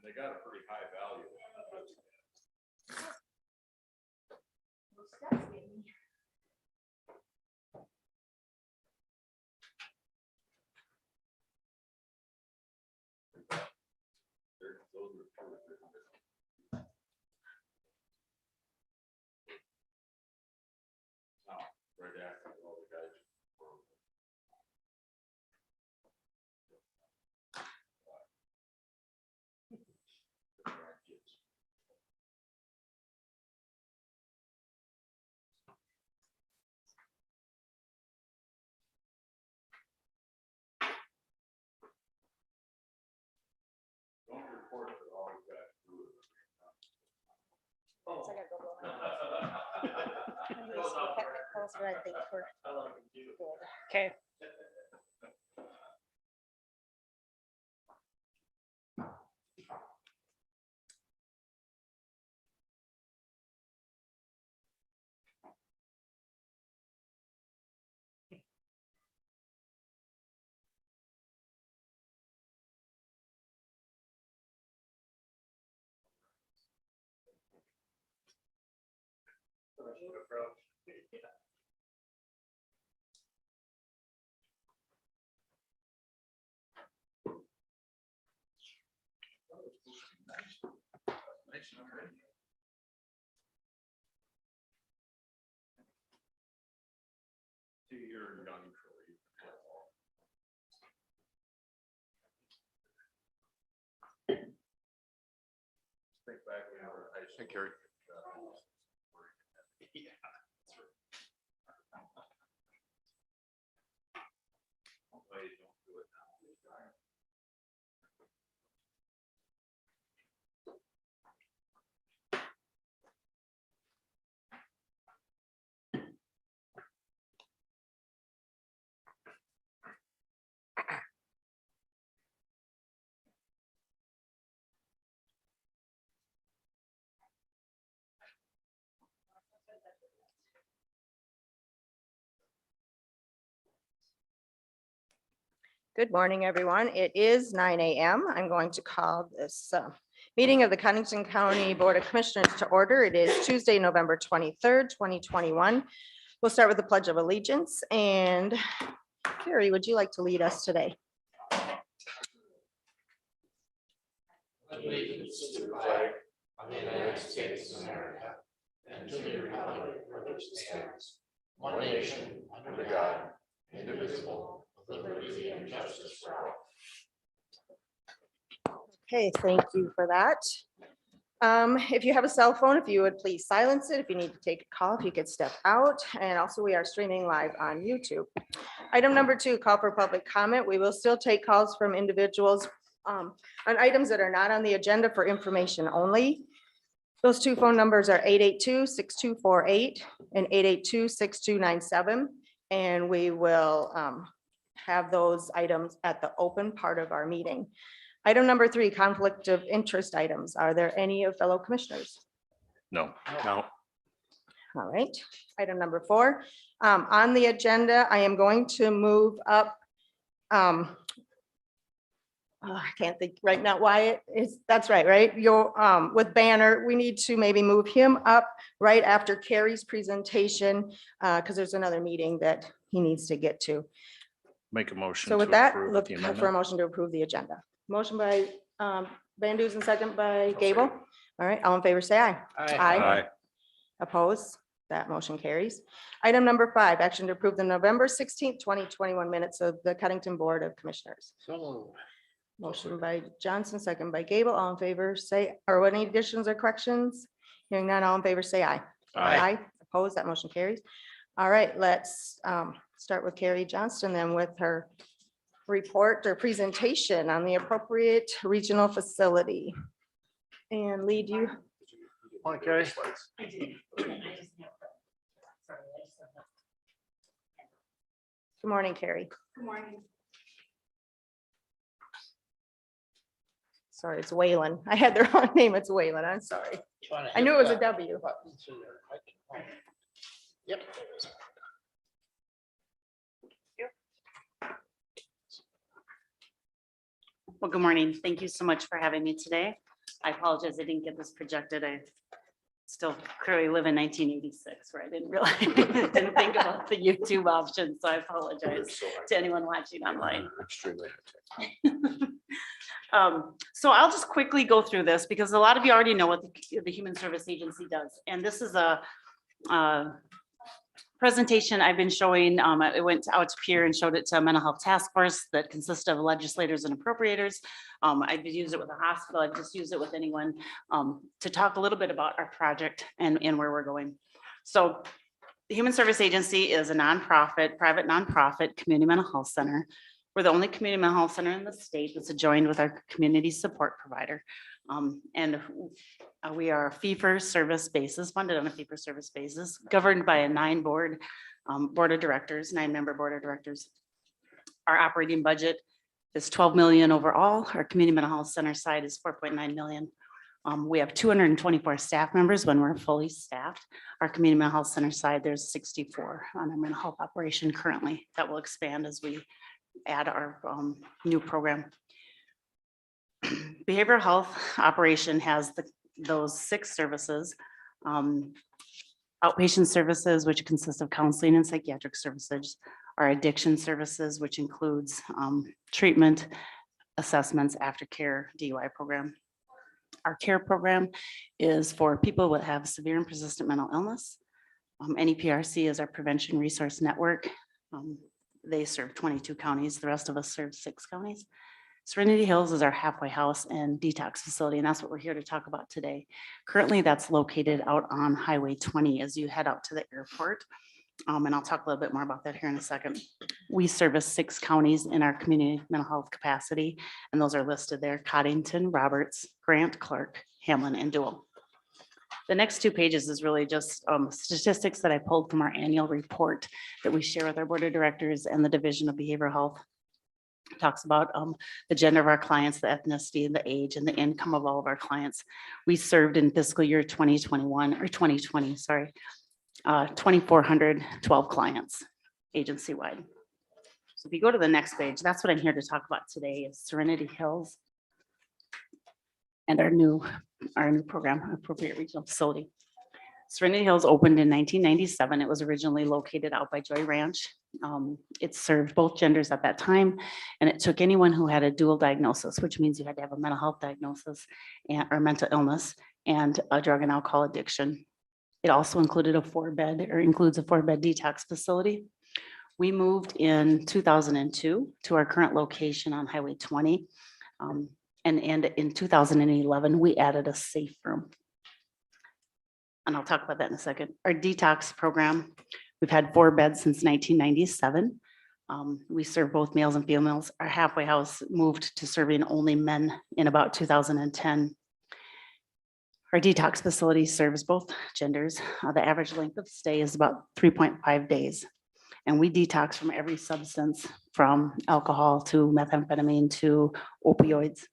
they got a pretty high value. Right after all the guys. Don't report that all we got to do is. So I gotta go blow my nose. Technicals, but I think we're good. Okay. Nice already. See, you're young, Troy. Think back when you were in high school. Gary. Yeah, that's right. Wait, don't do it now. Good morning, everyone. It is 9 a.m. I'm going to call this meeting of the Codington County Board of Commissioners to order. It is Tuesday, November 23rd, 2021. We'll start with the Pledge of Allegiance. And Carrie, would you like to lead us today? Allegiance to the flag of the United States of America and to the republic for which it stands, one nation, under God, indivisible, with liberty and justice for all. Okay, thank you for that. If you have a cell phone, if you would please silence it. If you need to take a call, if you could step out. And also we are streaming live on YouTube. Item number 2, call for public comment. We will still take calls from individuals on items that are not on the agenda for information only. Those 2 phone numbers are 882-6248 and 882-6297. And we will have those items at the open part of our meeting. Item number 3, conflict of interest items. Are there any of fellow commissioners? No. No. All right. Item number 4, on the agenda, I am going to move up. I can't think right now why it is. That's right? You're with Banner, we need to maybe move him up right after Carrie's presentation because there's another meeting that he needs to get to. Make a motion. So with to that, approve look the for a amendment. motion to approve the agenda. Motion by Van Dusen, second by Gable. All right, all in favor, say aye. Aye. Opposed? That motion carries. Item number 5, action to approve the November 16th, 2021 minutes of the Codington Board of Commissioners. So Motion by Johnson, second by Gable. All in favor, say, or any additions or corrections? Hearing none, all in favor, say aye. Aye. Opposed? That motion carries. All right, let's start with Carrie Johnston then with her report or presentation on the appropriate regional facility. And lead you. Morning, Carrie. Good morning, Carrie. Good morning. Sorry, it's Wayland. I had the wrong name. It's Wayland. I'm sorry. I knew it was a W. Yep. Well, good morning. Thank you so much for having me today. I apologize, I didn't get this projected. I still clearly live in 1986 where I didn't realize, didn't think about the YouTube option. So I apologize to anyone watching online. Extremely. So I'll just quickly go through this because a lot of you already know what the Human Service Agency does. And this is a presentation I've been showing. I went out to Peer and showed it to a mental health task force that consists of legislators and appropriators. I've used it with a hospital. I've just used it with anyone to talk a little bit about our project and where we're going. So the Human Service Agency is a nonprofit, private nonprofit community mental health center. We're the only community mental health center in the state that's adjoined with our community support provider. And we are a fee-for-service basis, funded on a fee-for-service basis, governed by a 9-member board of directors. Our operating budget is 12 million overall. Our community mental health center side is 4.9 million. We have 224 staff members when we're fully staffed. Our community mental health center side, there's 64 on our mental health operation currently. That will expand as we add our new program. Behavioral health operation has those 6 services. Outpatient services, which consist of counseling and psychiatric services. Our addiction services, which includes treatment, assessments, aftercare, DUI program. Our care program is for people that have severe and persistent mental illness. NEPRC is our prevention resource network. They serve 22 counties. The rest of us serve 6 counties. Serenity Hills is our halfway house and detox facility, and that's what we're here to talk about today. Currently, that's located out on Highway 20 as you head out to the airport. And I'll talk a little bit more about that here in a second. We service 6 counties in our community mental health capacity, and those are listed there: Codington, Roberts, Grant, Clark, Hamlin, and Dual. The next 2 pages is really just statistics that I pulled from our annual report that we share with our board of directors and the Division of Behavioral Health. It talks about the gender of our clients, the ethnicity, and the age, and the income of all of our clients. We served in fiscal year 2021 or 2020, sorry, 2,412 clients agency-wide. So if you go to the next page, that's what I'm here to talk about today is Serenity Hills and our new program, Appropriate Regional Facility. Serenity Hills opened in 1997. It was originally located out by Joy Ranch. It served both genders at that time, and it took anyone who had a dual diagnosis, which means you had to have a mental health diagnosis or mental illness and a drug and alcohol addiction. It also included includes a 4-bed detox facility. We moved in 2002 to our current location on Highway 20. And in 2011, we added a safe room. And I'll talk about that in a second. Our detox program, we've had 4 beds since 1997. We serve both males and females. Our halfway house moved to serving only men in about 2010. Our detox facility serves both genders. The average length of stay is about 3.5 days. And we detox from every substance from alcohol to methamphetamine to opioids.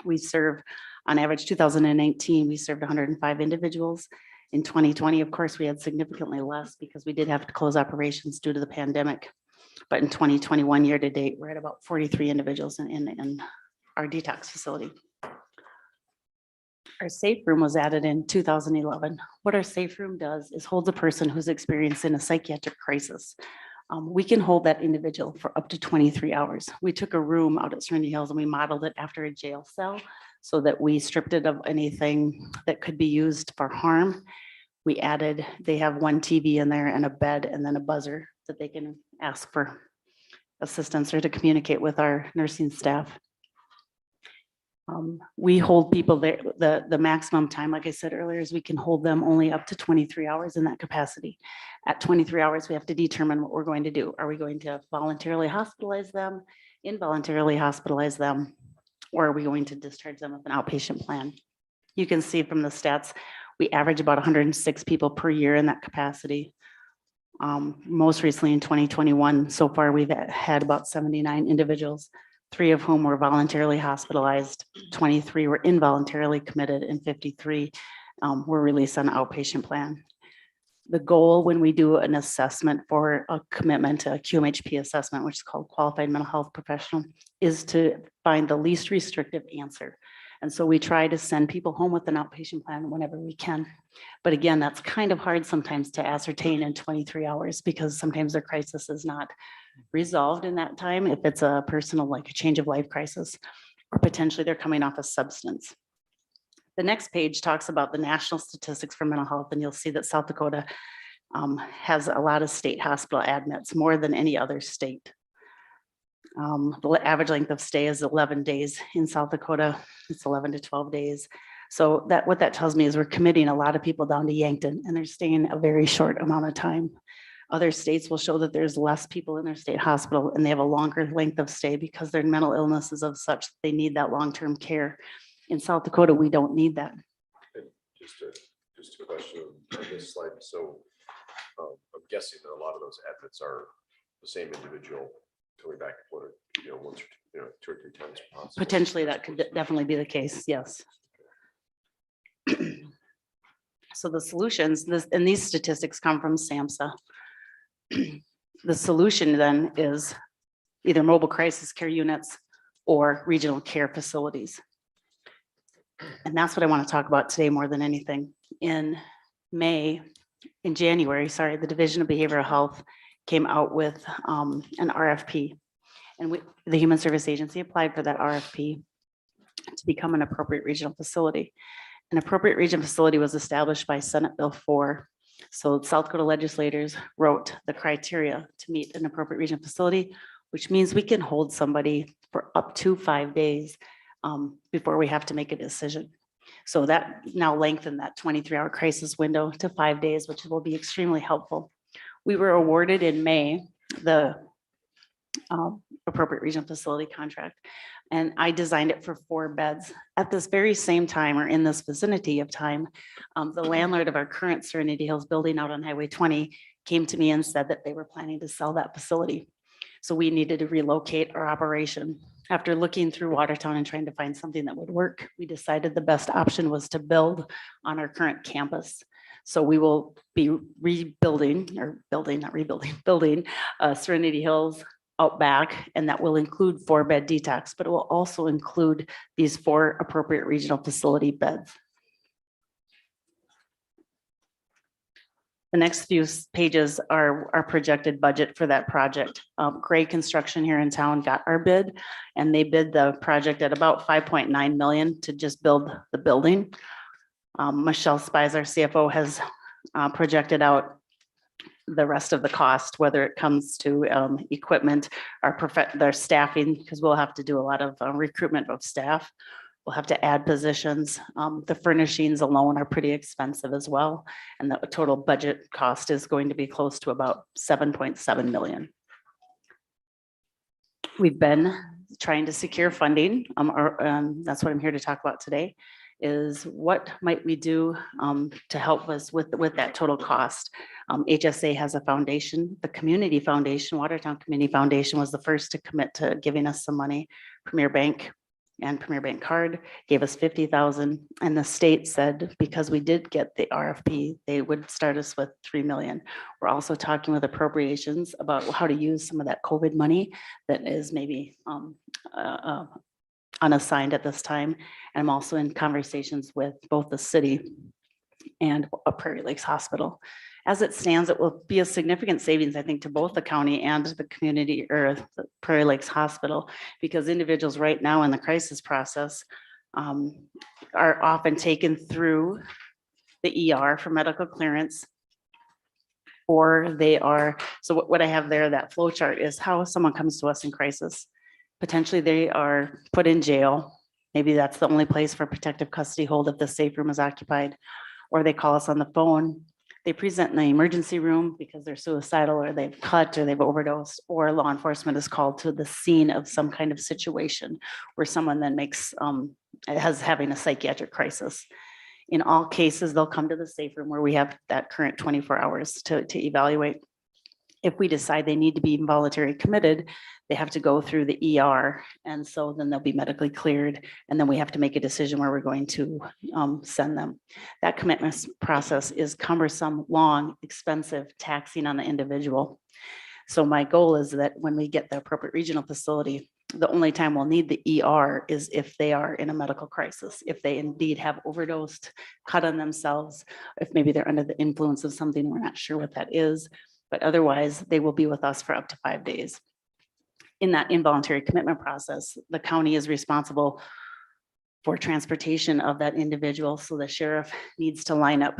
We serve on average 2019, we served 105 individuals. In 2020, of course, we had significantly less because we did have to close operations due to the pandemic. But in 2021 year to date, we're at about 43 individuals in our detox facility. Our safe room was added in 2011. What our safe room does is holds a person who's experiencing a psychiatric crisis. We can hold that individual for up to 23 hours. We took a room out at Serenity Hills and we modeled it after a jail cell so that we stripped it of anything that could be used for harm. They have 1 TV in there and a bed and then a buzzer that they can ask for assistance or to communicate with our nursing staff. We hold people there, the maximum time, like I said earlier, is we can hold them only up to 23 hours in that capacity. At 23 hours, we have to determine what we're going to do. Are we going to voluntarily hospitalize them, involuntarily hospitalize them, or are we going to discharge them with an outpatient plan? You can see from the stats, we average about 106 people per year in that capacity. Most recently in 2021, so far we've had about 79 individuals, 3 of whom were voluntarily hospitalized, 23 were involuntarily committed, and 53 were released on an outpatient plan. The goal when we do an assessment for a commitment, a QMHP assessment, which is called Qualified Mental Health Professional, is to find the least restrictive answer. And so we try to send people home with an outpatient plan whenever we can. But again, that's kind of hard sometimes to ascertain in 23 hours because sometimes their crisis is not resolved in that time. If it's a personal, like a change of life crisis, or potentially they're coming off a substance. The next page talks about the national statistics for mental health, and you'll see that South Dakota has a lot of state hospital admits, more than any other state. The average length of stay is 11 days in South Dakota. It's 11 to 12 days. So that what that tells me is we're committing a lot of people down to Yankton, and they're staying a very short amount of time. Other states will show that there's less people in their state hospital and they have a longer length of stay because their mental illness is of such they need that long-term care. In South Dakota, we don't need that. And just a question on this slide. So I'm guessing that a lot of those admits are the same individual coming back, once or 2 or 3 times. Possible. Potentially, that could definitely be the case. Yes. So the solutions, and these statistics come from SAMHSA. The solution then is either mobile crisis care units or regional care facilities. And that's what I want to talk about today more than anything. In January, the Division of Behavioral Health came out with an RFP. And the Human Service Agency applied for that RFP to become an appropriate regional facility. An appropriate regional facility was established by Senate Bill 4. So South Dakota legislators wrote the criteria to meet an appropriate regional facility, which means we can hold somebody for up to 5 days before we have to make a decision. So that now lengthened that 23-hour crisis window to 5 days, which will be extremely helpful. We were awarded in May the appropriate regional facility contract, and I designed it for 4 beds. At this very same time, or in this vicinity of time, the landlord of our current Serenity Hills building out on Highway 20 came to me and said that they were planning to sell that facility. So we needed to relocate our operation. After looking through Watertown and trying to find something that would work, we decided the best option was to build on our current campus. So we will be building Serenity Hills out back, and that will include 4-bed detox, but it will also include these 4 appropriate regional facility beds. The next few pages are our projected budget for that project. Gray Construction here in town got our bid, and they bid the project at about 5.9 million to just build the building. Michelle Spies, our CFO, has projected out the rest of the cost, whether it comes to equipment, their staffing, because we'll have to do a lot of recruitment of staff. We'll have to add positions. The furnishings alone are pretty expensive as well. And the total budget cost is going to be close to about 7.7 million. We've been trying to secure funding. That's what I'm here to talk about today, is what might we do to help us with that total cost. HSA has a foundation, the Community Foundation, Watertown Community Foundation was the first to commit to giving us some money. Premier Bank and Premier Bank Card gave us 50,000, and the state said because we did get the RFP, they would start us with 3 million. We're also talking with appropriations about how to use some of that COVID money that is maybe unassigned at this time. And I'm also in conversations with both the city and Prairie Lakes Hospital. As it stands, it will be a significant savings, I think, to both the county and the community, or the Prairie Lakes Hospital, because individuals right now in the crisis process are often taken through the ER for medical clearance, or they are, so what I have there, that flow chart is how someone comes to us in crisis. Potentially they are put in jail. Maybe that's the only place for protective custody hold if the safe room is occupied, or they call us on the phone. They present in the emergency room because they're suicidal, or they've cut, or they've overdosed, or law enforcement is called to the scene of some kind of situation where someone then having a psychiatric crisis. In all cases, they'll come to the safe room where we have that current 24 hours to evaluate. If we decide they need to be involuntary committed, they have to go through the ER. And so then they'll be medically cleared. And then we have to make a decision where we're going to send them. That commitment process is cumbersome, long, expensive, taxing on the individual. So my goal is that when we get the appropriate regional facility, The only time we'll need the ER is if they are in a medical crisis, if they indeed have overdosed, cut on themselves, if maybe they're under the influence of something, we're not sure what that is, but otherwise they will be with us for up to 5 days. In that involuntary commitment process, the county is responsible for transportation of that individual. So the sheriff needs to line up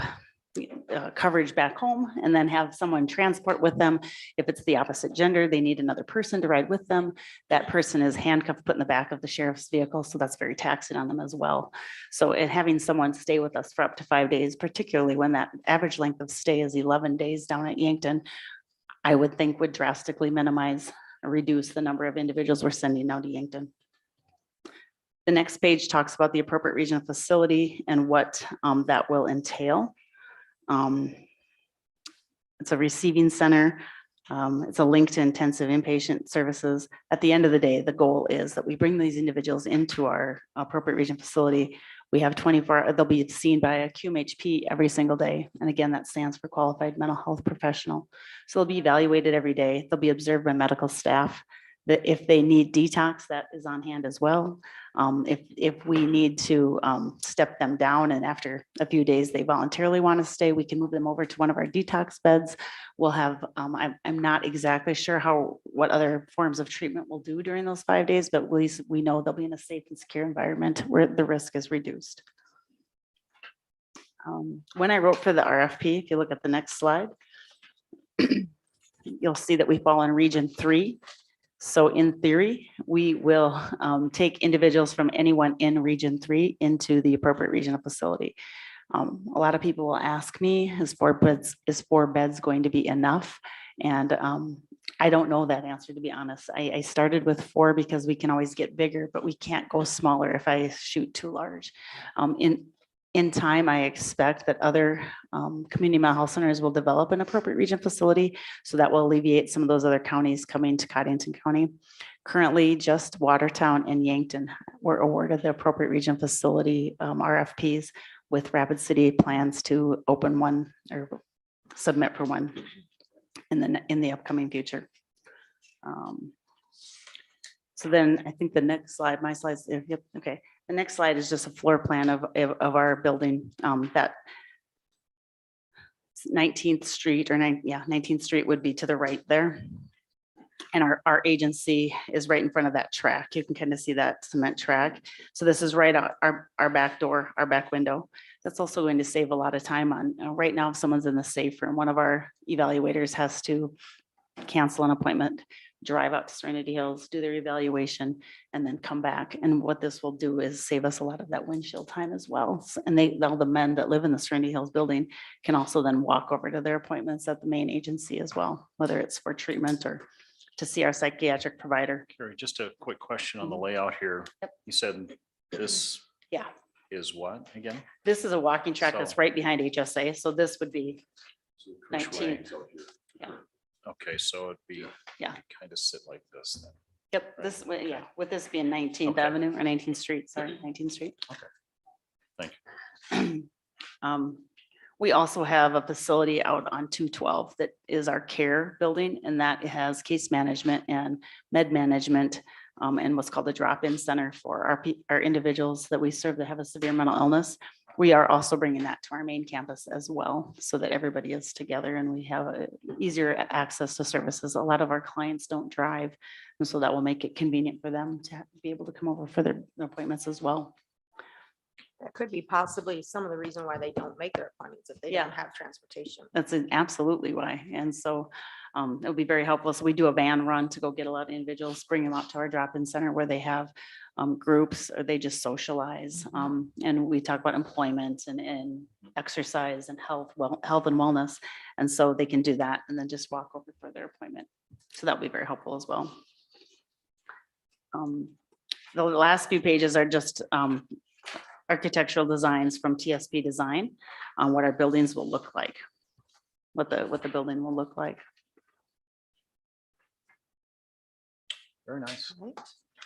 coverage back home and then have someone transport with them. If it's the opposite gender, they need another person to ride with them. That person is handcuffed, put in the back of the sheriff's vehicle. So that's very taxing on them as well. So in having someone stay with us for up to 5 days, particularly when that average length of stay is 11 days down at Yankton, I would think would drastically minimize or reduce the number of individuals we're sending now to Yankton. The next page talks about the appropriate regional facility and what that will entail. It's a receiving center. It's a link to intensive inpatient services. At the end of the day, the goal is that we bring these individuals into our appropriate region facility. We have 24, they'll be seen by a QMHP every single day. And again, that stands for Qualified Mental Health Professional. So they'll be evaluated every day. They'll be observed by medical staff. That if they need detox, that is on hand as well. If we need to step them down and after a few days they voluntarily want to stay, we can move them over to one of our detox beds. We'll have, I'm not exactly sure what other forms of treatment we'll do during those 5 days, but at least we know they'll be in a safe and secure environment where the risk is reduced. When I wrote for the RFP, if you look at the next slide, you'll see that we fall in Region 3. So in theory, we will take individuals from anyone in Region 3 into the appropriate regional facility. A lot of people will ask me, is 4 beds going to be enough? And I don't know that answer, to be honest. I started with 4 because we can always get bigger, but we can't go smaller if I shoot too large. In time, I expect that other community mental health centers will develop an appropriate region facility. So that will alleviate some of those other counties coming to Codington County. Currently, just Watertown and Yankton were awarded the appropriate region facility RFPs, with Rapid City plans to open one or submit for one in the upcoming future. So then I think the next slide, my slides, yep, okay. The next slide is just a floor plan of our building. That 19th Street or 19th Street would be to the right there. And our agency is right in front of that track. You can kind of see that cement track. So this is right out our back door, our back window. That's also going to save a lot of time on, right now, if someone's in the safe room, one of our evaluators has to cancel an appointment, drive out to Serenity Hills, do their evaluation, and then come back. And what this will do is save us a lot of that windshield time as well. And all the men that live in the Serenity Hills building can also then walk over to their appointments at the main agency as well, whether it's for treatment or to see our psychiatric provider. Carrie, just a quick question on the layout here. Yep. You said this Yeah, is what again? this is a walking track that's So- right behind HSA. So this would be So which 19. way is out here? Okay, so it'd be. Yeah. Kind of sit like this then. Yep, this way, yeah, with this being 19th Okay. Avenue or 19th Street, sorry, 19th Street. Thank you. We also have a facility out on 212 that is our care building, and that has case management and med management and what's called the drop-in center for our individuals that we serve that have a severe mental illness. We are also bringing that to our main campus as well, so that everybody is together and we have a easier access to services. A lot of our clients don't drive, and so that will make it convenient for them to be able to come over for their appointments as well. That could be possibly some of the reason why they don't make their appointments if they Yeah. don't have transportation. That's absolutely why. And so it'll be very helpful. So we do a van run to go get a lot of individuals, bring them out to our drop-in center where they have groups or they just socialize. And we talk about employment and exercise and health and wellness. And so they can do that and then just walk over for their appointment. So that'll be very helpful as well. The last few pages are just architectural designs from TSP Design on what our buildings will look like, what the building will look like. Very nice.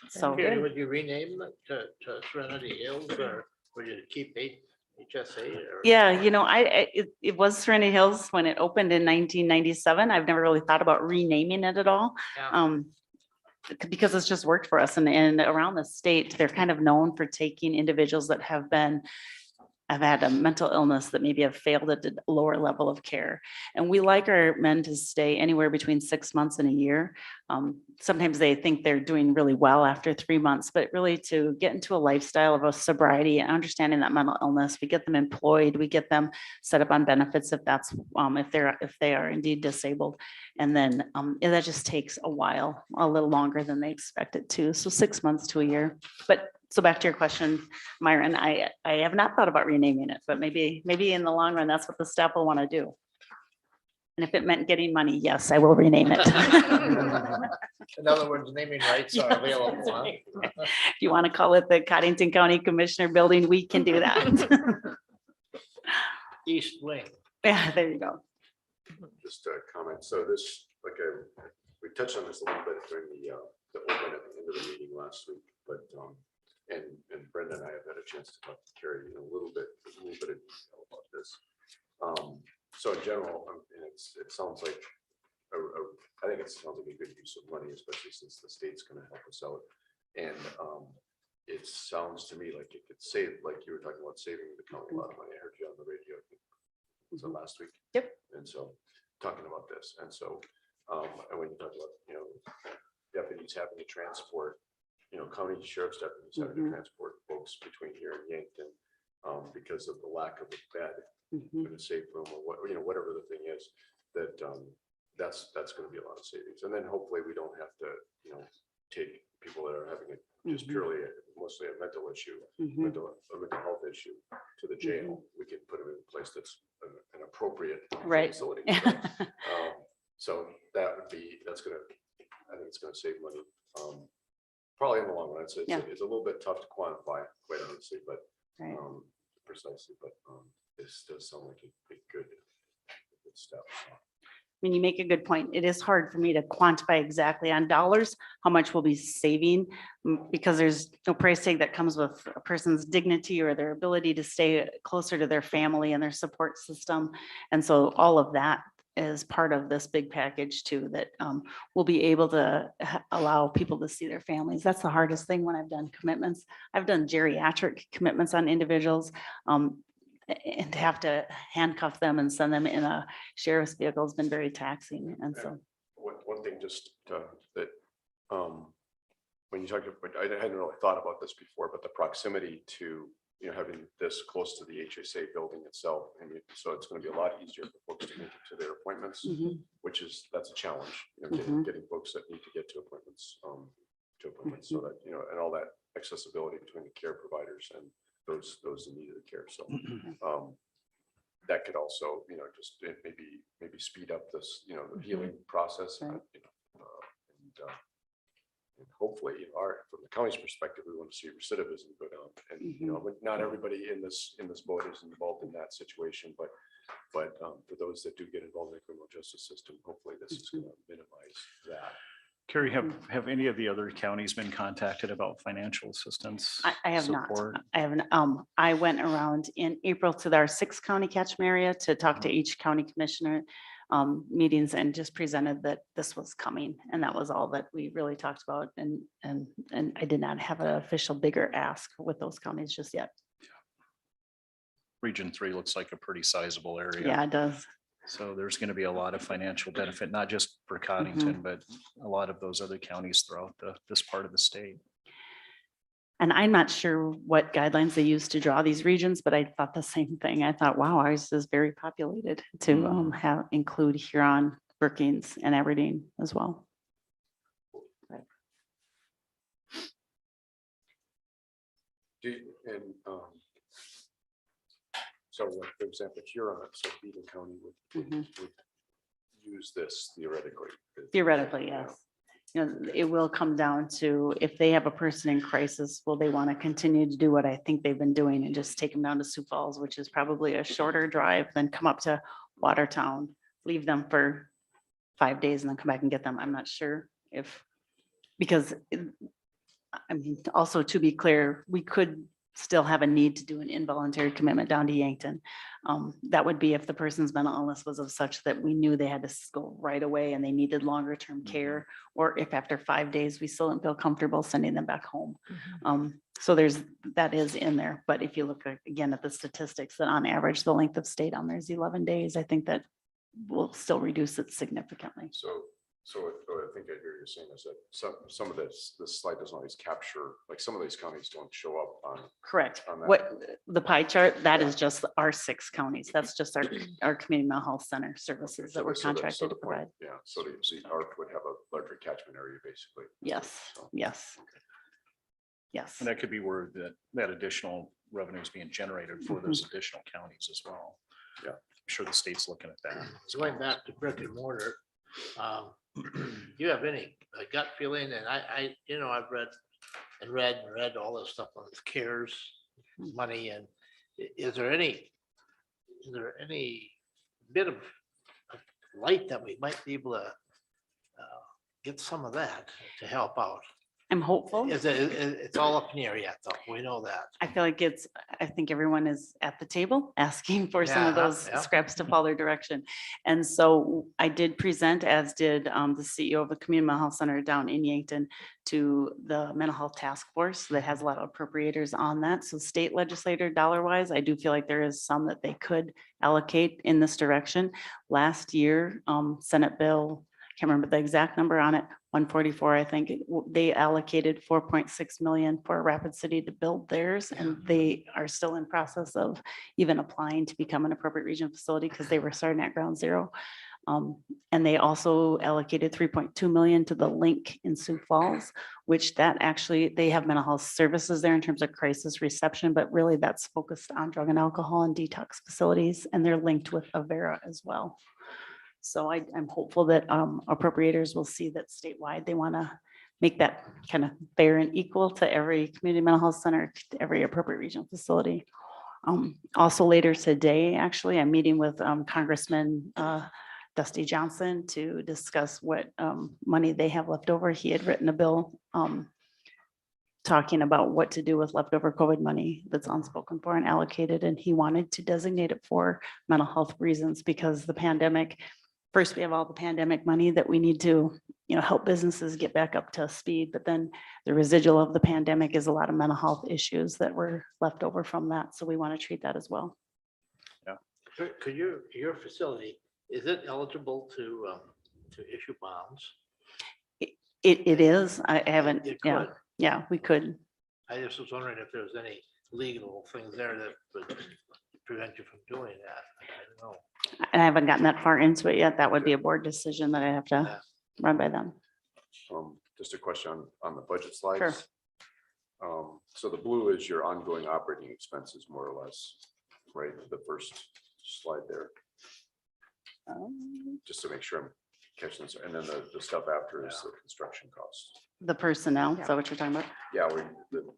So Carrie, would you rename it to Serenity Hills, or would you keep HSA? Or? yeah, it was Serenity Hills when it opened in 1997. I've never really thought about renaming it at all. Yeah. because it's just worked for us and around the state, they're kind of known for taking individuals that have had a mental illness that maybe have failed at a lower level of care. And we like our men to stay anywhere between 6 months and a year. Sometimes they think they're doing really well after 3 months, but really to get into a lifestyle of a sobriety and understanding that mental illness, we get them employed, we get them set up on benefits if that's, if they are indeed disabled. And then and that just takes a while, a little longer than they expect it to. So 6 months to a year. But so back to your question, Myron, I have not thought about renaming it, but maybe in the long run, that's what the staff will want to do. And if it meant getting money, yes, I will rename it. In other words, naming rights are available. Huh? If you want to call it the Codington County Commissioner Building, we can do that. East Wing. Yeah, there you go. Just a comment. So this, we touched on this a little bit during the open at the end of the meeting last week, but and Brenda and I have had a chance to talk to Carrie a little bit of detail about this. So in general, and it sounds like I think it sounds like a good use of money, especially since the state's going to help us out. And it sounds to me like it could save, like you were talking about saving the county a lot of money. I heard you on the radio, I think, was it last week? Yep. And so talking about this, and so and when you talk about deputies having to transport, county sheriff's deputies having to transport folks between here and Yankton because of the lack of a bed in a safe room or whatever the thing is, that's going to be a lot of savings. And then hopefully we don't have to take people that are having just purely mostly a mental issue, a mental health issue to the jail. We can put them in a place that's an appropriate facility. So that's going to, I think it's going to save money. Probably in the long run. It's a little bit tough to quantify, quite honestly, but precisely. But this does sound like a good step. I mean, you make a good point. It is hard for me to quantify exactly on dollars how much we'll be saving because there's no price tag that comes with a person's dignity or their ability to stay closer to their family and their support system. And so all of that is part of this big package too, that we'll be able to allow people to see their families. That's the hardest thing when I've done commitments. I've done geriatric commitments on individuals. And to have to handcuff them and send them in a sheriff's vehicle has been very taxing. And so one thing just that when you talk about, I hadn't really thought about this before, but the proximity to having this close to the HSA building itself, and so it's going to be a lot easier for folks to make it to their appointments, that's a challenge. Getting folks that need to get to appointments, so that and all that accessibility between the care providers and those in need of the care. So that could also just maybe speed up this the healing process. Right. And hopefully from the county's perspective, we want to see recidivism go down, and not everybody in this boat is involved in that situation, but for those that do get involved in the criminal justice system, hopefully this is going to minimize that. Carrie, have any of the other counties been contacted about financial assistance? I have support? not. I haven't. I went around in April to our 6 county catchment area to talk to each county commissioner meetings and just presented that this was coming, and that was all that we really talked about. And I did not have an official bigger ask with those counties just yet. Region 3 looks like a pretty sizable area. Yeah, it does. So there's going to be a lot of financial benefit, not just for Codington, but a lot of those other counties throughout this part of the state. And I'm not sure what guidelines they use to draw these regions, but I thought the same thing. I thought, wow, ours is very populated to include Huron, Brookings, and Aberdeen as well. So, for example, Huron, so Beaton County would use this theoretically. Theoretically, yes. It will come down to if they have a person in crisis, will they want to continue to do what I think they've been doing and just take them down to Sioux Falls, which is probably a shorter drive than come up to Watertown, leave them for 5 days and then come back and get them. I'm not sure because I mean, also to be clear, we could still have a need to do an involuntary commitment down to Yankton. That would be if the person's mental illness was of such that we knew they had to go right away and they needed longer term care, or if after 5 days we still didn't feel comfortable sending them back home. So that is in there. But if you look again at the statistics, that on average, the length of stay down there is 11 days, I think that will still reduce it significantly. So what I think I hear you saying is that some of this slide doesn't always capture, like some of these counties don't show up on. Correct. On that. What the pie chart, that Yeah. is just our 6 counties. That's just our community mental health center services that we're contracted to provide. Yeah, so the ARC would have a larger catchment area, basically. Yes, So- yes. Yes. And that could be where that additional revenue is being generated for those additional counties as well. Yeah. I'm sure the state's looking at that. Going back to brick and mortar, do you have any gut feeling? And I've read all this stuff on CARES money, and is there any bit of light that we might be able to get some of that to help out? I'm hopeful. It's all up in the air yet, though. We know that. I feel like I think everyone is at the table asking for some of Yeah, those yeah. scraps to follow their direction. And so I did present, as did the CEO of the Community Mental Health Center down in Yankton, to the Mental Health Task Force that has a lot of appropriators on that. So state legislator dollar wise, I do feel like there is some that they could allocate in this direction. Last year, Senate bill, can't remember the exact number on it, 144, I think, they allocated 4.6 million for Rapid City to build theirs, and they are still in process of even applying to become an appropriate regional facility because they were starting at ground zero. And they also allocated 3.2 million to the link in Sioux Falls, which that actually, they have mental health services there in terms of crisis reception, but really that's focused on drug and alcohol and detox facilities, and they're linked with Avera as well. So I'm hopeful that appropriators will see that statewide, they want to make that kind of fair and equal to every community mental health center, to every appropriate regional facility. Also later today, actually, I'm meeting with Congressman Dusty Johnson to discuss what money they have left over. He had written a bill talking about what to do with leftover COVID money that's unspoken for and allocated, and he wanted to designate it for mental health reasons because the pandemic. First, we have all the pandemic money that we need to, help businesses get back up to speed. But then the residual of the pandemic is a lot of mental health issues that were left over from that. So we want to treat that as well. Could your facility, is it eligible to issue bonds? It is. I haven't. It Yeah. could. Yeah, we could. I just was wondering if there was any legal things there that would prevent you from doing that. I don't know. And I haven't gotten that far into it yet. That would be a board decision that I have to run by them. Just a question on the budget slides. Sure. So the blue is your ongoing operating expenses, more or less, right? The first slide there, just to make sure I'm catching this. And then the stuff after is the construction costs. The personnel, is that what you're talking about? Yeah,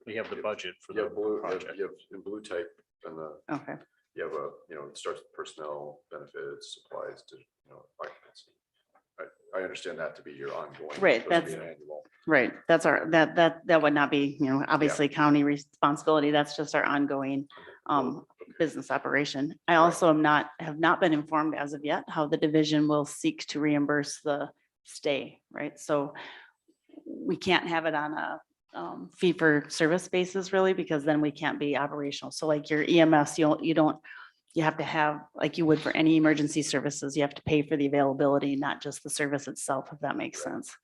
We have the budget for you the have blue, project. you have in blue type, and Okay. you have it starts with personnel, benefits, supplies to, occupancy. I understand that to be your ongoing. Right, supposed to be that's- an annual. Right, that's that would not be, obviously county responsibility. That's just our ongoing business operation. I also have not been informed as of yet how the division will seek to reimburse the stay, right? So we can't have it on a fee for service basis really, because then we can't be operational. So like your EMS, you have to have, like you would for any emergency services, you have to pay for the availability, not just the service itself, if that makes sense.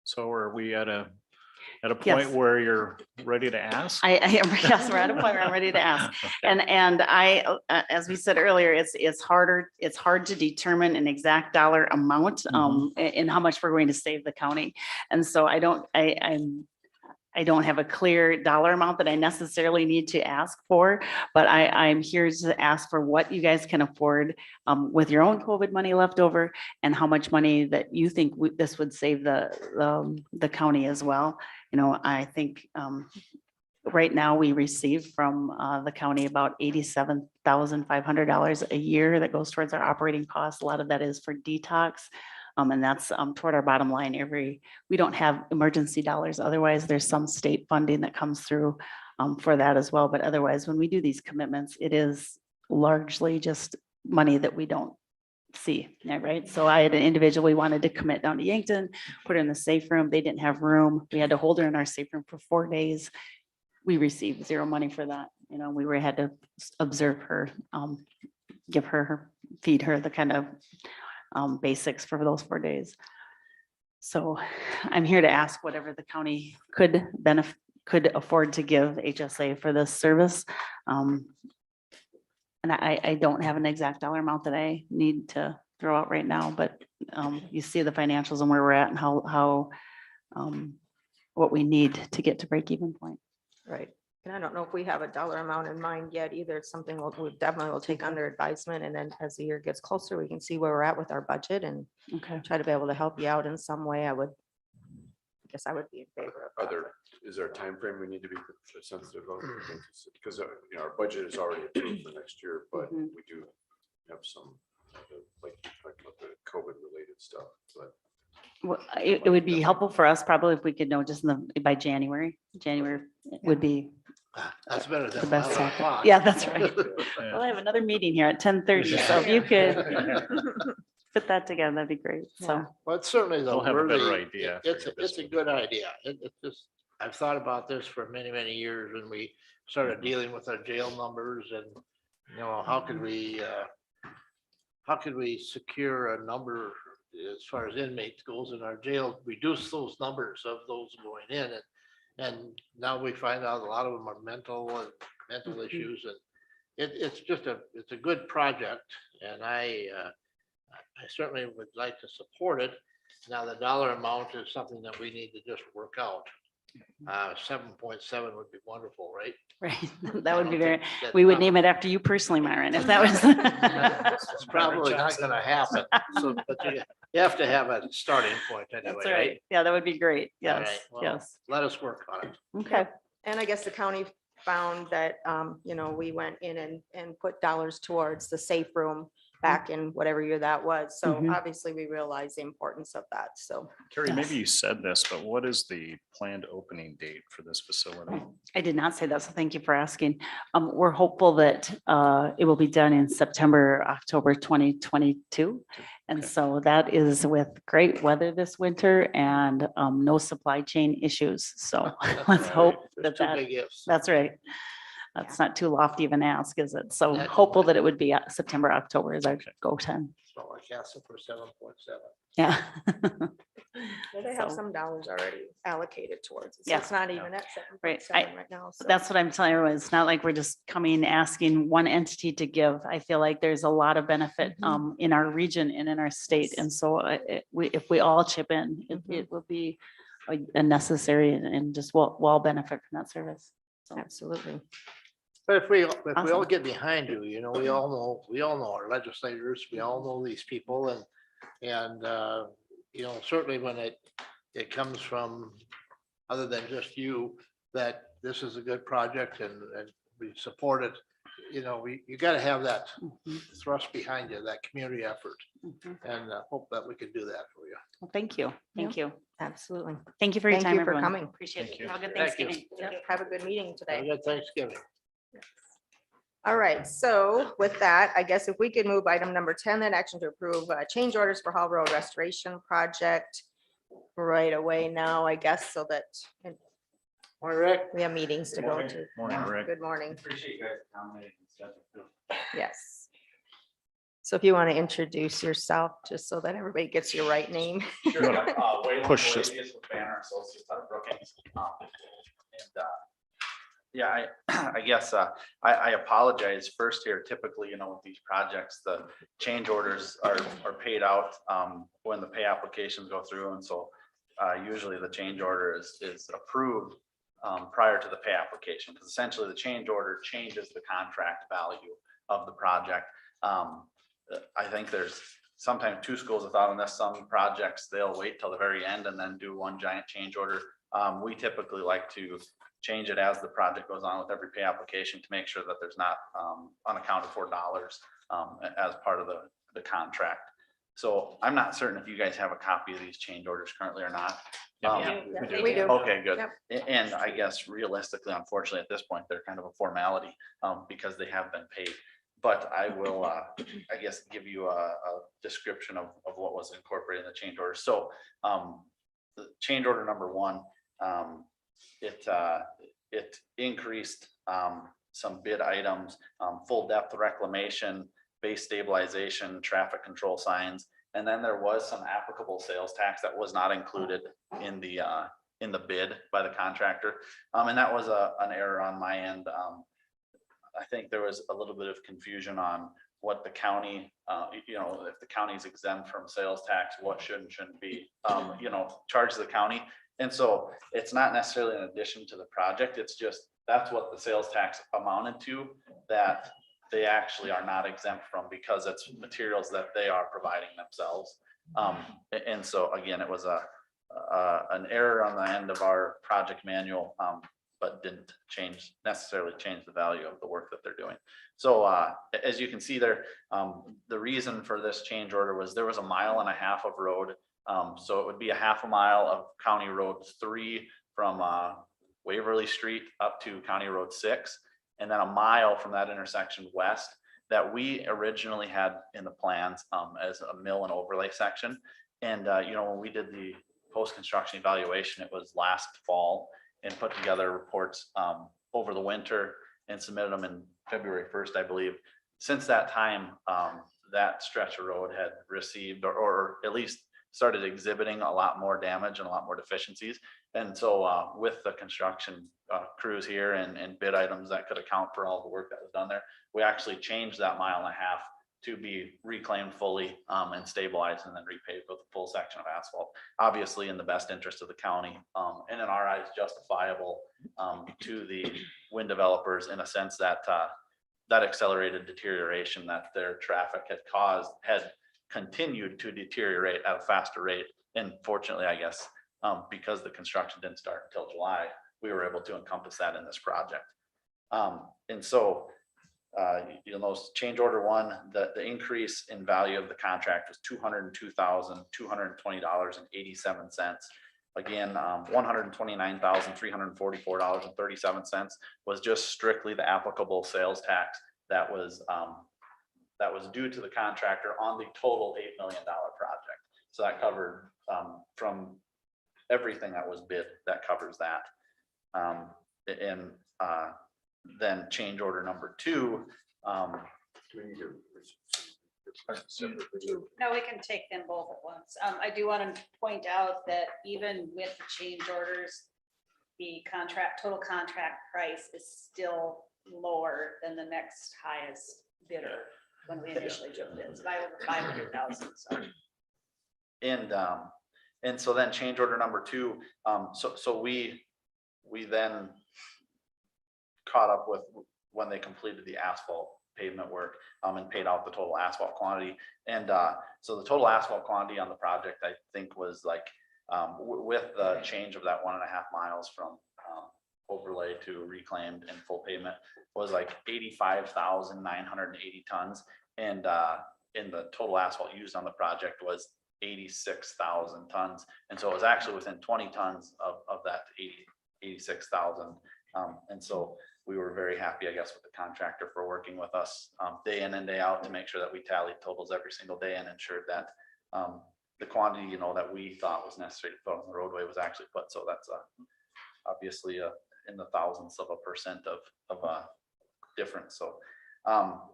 So are we at a point Yes. where you're ready to ask? Yes, we're at a point where I'm ready to ask. And as we said earlier, it's hard to determine an exact dollar amount in how much we're going to save the county. And so I don't have a clear dollar amount that I necessarily need to ask for, but I'm here to ask for what you guys can afford with your own COVID money left over and how much money that you think this would save the county as well. I think right now we receive from the county about $87,500 a year that goes towards our operating costs. A lot of that is for detox. And that's toward our bottom line we don't have emergency dollars. Otherwise, there's some state funding that comes through for that as well. But otherwise, when we do these commitments, it is largely just money that we don't see, yeah, right? So I had an individual, we wanted to commit down to Yankton, put her in the safe room. They didn't have room. We had to hold her in our safe room for 4 days. We received zero money for that. You know, had to observe her, give her, feed her the kind of basics for those 4 days. So I'm here to ask whatever the county could afford to give HSA for this service. And I don't have an exact dollar amount that I need to throw out right now, but you see the financials and where we're at and how what we need to get to break even point. Right. And I don't know if we have a dollar amount in mind yet either. It's something we definitely will take under advisement. And then as the year gets closer, we can see where we're at with our budget and Okay. try to be able to help you out in some way. I guess I would be in favor of that. Is there a time frame we need to be sensitive of? Because, our budget is already approved for next year, but Mhm. we do have some, like the COVID related stuff, but. Well, it would be helpful for us probably if we could know just by January. January would be That's better the than best. 11 o'clock. Yeah, that's right. Well, I have another meeting here at 10:30, so if you could put that together, that'd be great. So, But certainly though, We'll have a better worthy- idea It's, for you it's this a week. good idea. It's just, I've thought about this for many, many years when we started dealing with our jail numbers and, how could we secure a number as far as inmates goes in our jail, reduce those numbers of those going in and now we find out a lot of them are mental issues and it's a good project and I certainly would like to support it. Now, the dollar amount is something that we need to just work out. 7.7 would be wonderful, right? right, that would be very, That's we would probably- name it after you personally, Myron, if that was. It's probably not gonna happen, so, but you have to have a starting point That's anyway, right. right? Yeah, that would be great. All Yes, right, well, yes. Let us work on it. Okay. And I guess the county found that, we went in and put dollars towards the safe room back in whatever year that was. So Mhm. obviously we realize the importance of that. So Carrie, Yes. maybe you said this, but what is the planned opening date for this facility? I did not say that, so thank you for asking. We're hopeful that it will be done in September, October 2022. And Okay. so that is with great weather this winter and no supply chain issues. So let's hope There's that two big ifs. that's right. That's not too lofty of an ask, is it? So Yeah. hopeful that it would be September, October is our go time. So I cast it for 7.7. Yeah. they have So- some dollars already allocated towards it. So Yeah. it's not even at Right. 7.7 right now. So That's what I'm telling everyone. It's not like we're just coming, asking one entity to give. I feel like there's a lot of benefit in our region and in our state. And so if we all chip in, it will be a necessary and just we'll benefit from that service. So, absolutely. But if we all Awesome. get behind you, we all know our legislators, we all know these people and certainly when it comes from other than just you, that this is a good project and we support it, you gotta have that mhm, thrust behind you, that community effort mhm. and hope that we can do that for you. Well, thank you. Thank you. Absolutely. Thank you for your Thank time, you for everyone. coming. Appreciate Thank it. you. Have a good Thank you. Thanksgiving. Yep, have a good meeting Have today. a good Thanksgiving. All right, so with that, I guess if we could move item number 10, then action to approve change orders for Hall Road Restoration Project right away now, I guess, so that and All right, we have meetings to go Morning. to. Morning, Rick. Good morning. Appreciate you guys accommodating the schedule. Yes. So if you want to introduce yourself, just so that everybody gets your right name. Sure, yeah, Waylon Push this. Palladius with Banner Associates out of Brookings. And, yeah, I guess I apologize first here. Typically, with these projects, the change orders are paid out when the pay applications go through. And so usually the change order is approved prior to the pay application, because essentially the change order changes the contract value of the project. I think there's sometimes two schools of thought on this. Some projects, they'll wait till the very end and then do one giant change order. We typically like to change it as the project goes on with every pay application to make sure that there's not unaccounted for dollars as part of the contract. So I'm not certain if you guys have a copy of these change orders currently or not. Yeah, We do. Okay, good. Yep. And I guess realistically, unfortunately, at this point, they're kind of a formality, because they have been paid. But I will, I guess, give you a description of what was incorporated in the change order. So, the change order number one, it increased, some bid items, full depth reclamation, base stabilization, traffic control signs. And then there was some applicable sales tax that was not included in the bid by the contractor. And that was an error on my end. I think there was a little bit of confusion on what the county, if the county is exempt from sales tax, what should and shouldn't be, charged to the county. And so it's not necessarily in addition to the project. It's just, that's what the sales tax amounted to, that they actually are not exempt from, because it's materials that they are providing themselves. And so again, it was an error on the end of our project manual, but didn't necessarily change the value of the work that they're doing. So as you can see there, the reason for this change order was there was 1.5 miles of road. So it would be a 0.5 mile of County Road 3 from Waverly Street up to County Road 6. And then 1 mile from that intersection west that we originally had in the plans as a mill and overlay section. And when we did the post-construction evaluation, it was last fall, and put together reports over the winter and submitted them in February 1st, I believe. Since that time, that stretch of road had received, or at least started exhibiting, a lot more damage and a lot more deficiencies. And so with the construction crews here and bid items that could account for all the work that was done there, we actually changed that 1.5 miles to be reclaimed fully and stabilized, and then repaved with a full section of asphalt, obviously in the best interest of the county, and in our eyes justifiable to the wind developers, in a sense that that accelerated deterioration that their traffic had continued to deteriorate at a faster rate. And fortunately, I guess, because the construction didn't start until July, we were able to encompass that in this project. And so you'll notice change order one, the increase in value of the contract was $202,220.87. Again, $129,344.37 was just strictly the applicable sales tax that was due to the contractor on the total $8 million project. So that covered from everything that was bid, that covers that. Then change order number two. Do we need to separately? No, we can take them both at once. I do want to point out that even with the change orders, the total contract price is still lower than the next highest bidder when we initially took bids by over 500,000. So. And so then change order number two. So we then caught up with when they completed the asphalt pavement work and paid out the total asphalt quantity. And so the total asphalt quantity on the project, I think, was like with the change of that 1.5 miles from overlay to reclaimed and full pavement, was like 85,980 tons. And in the total asphalt used on the project was 86,000 tons. And so it was actually within 20 tons of that 86,000. And so we were very happy, I guess, with the contractor for working with us day in and day out to make sure that we tallied totals every single day and ensured that the quantity, that we thought was necessary to put on the roadway was actually put. So that's obviously in the thousandths of a percent of difference.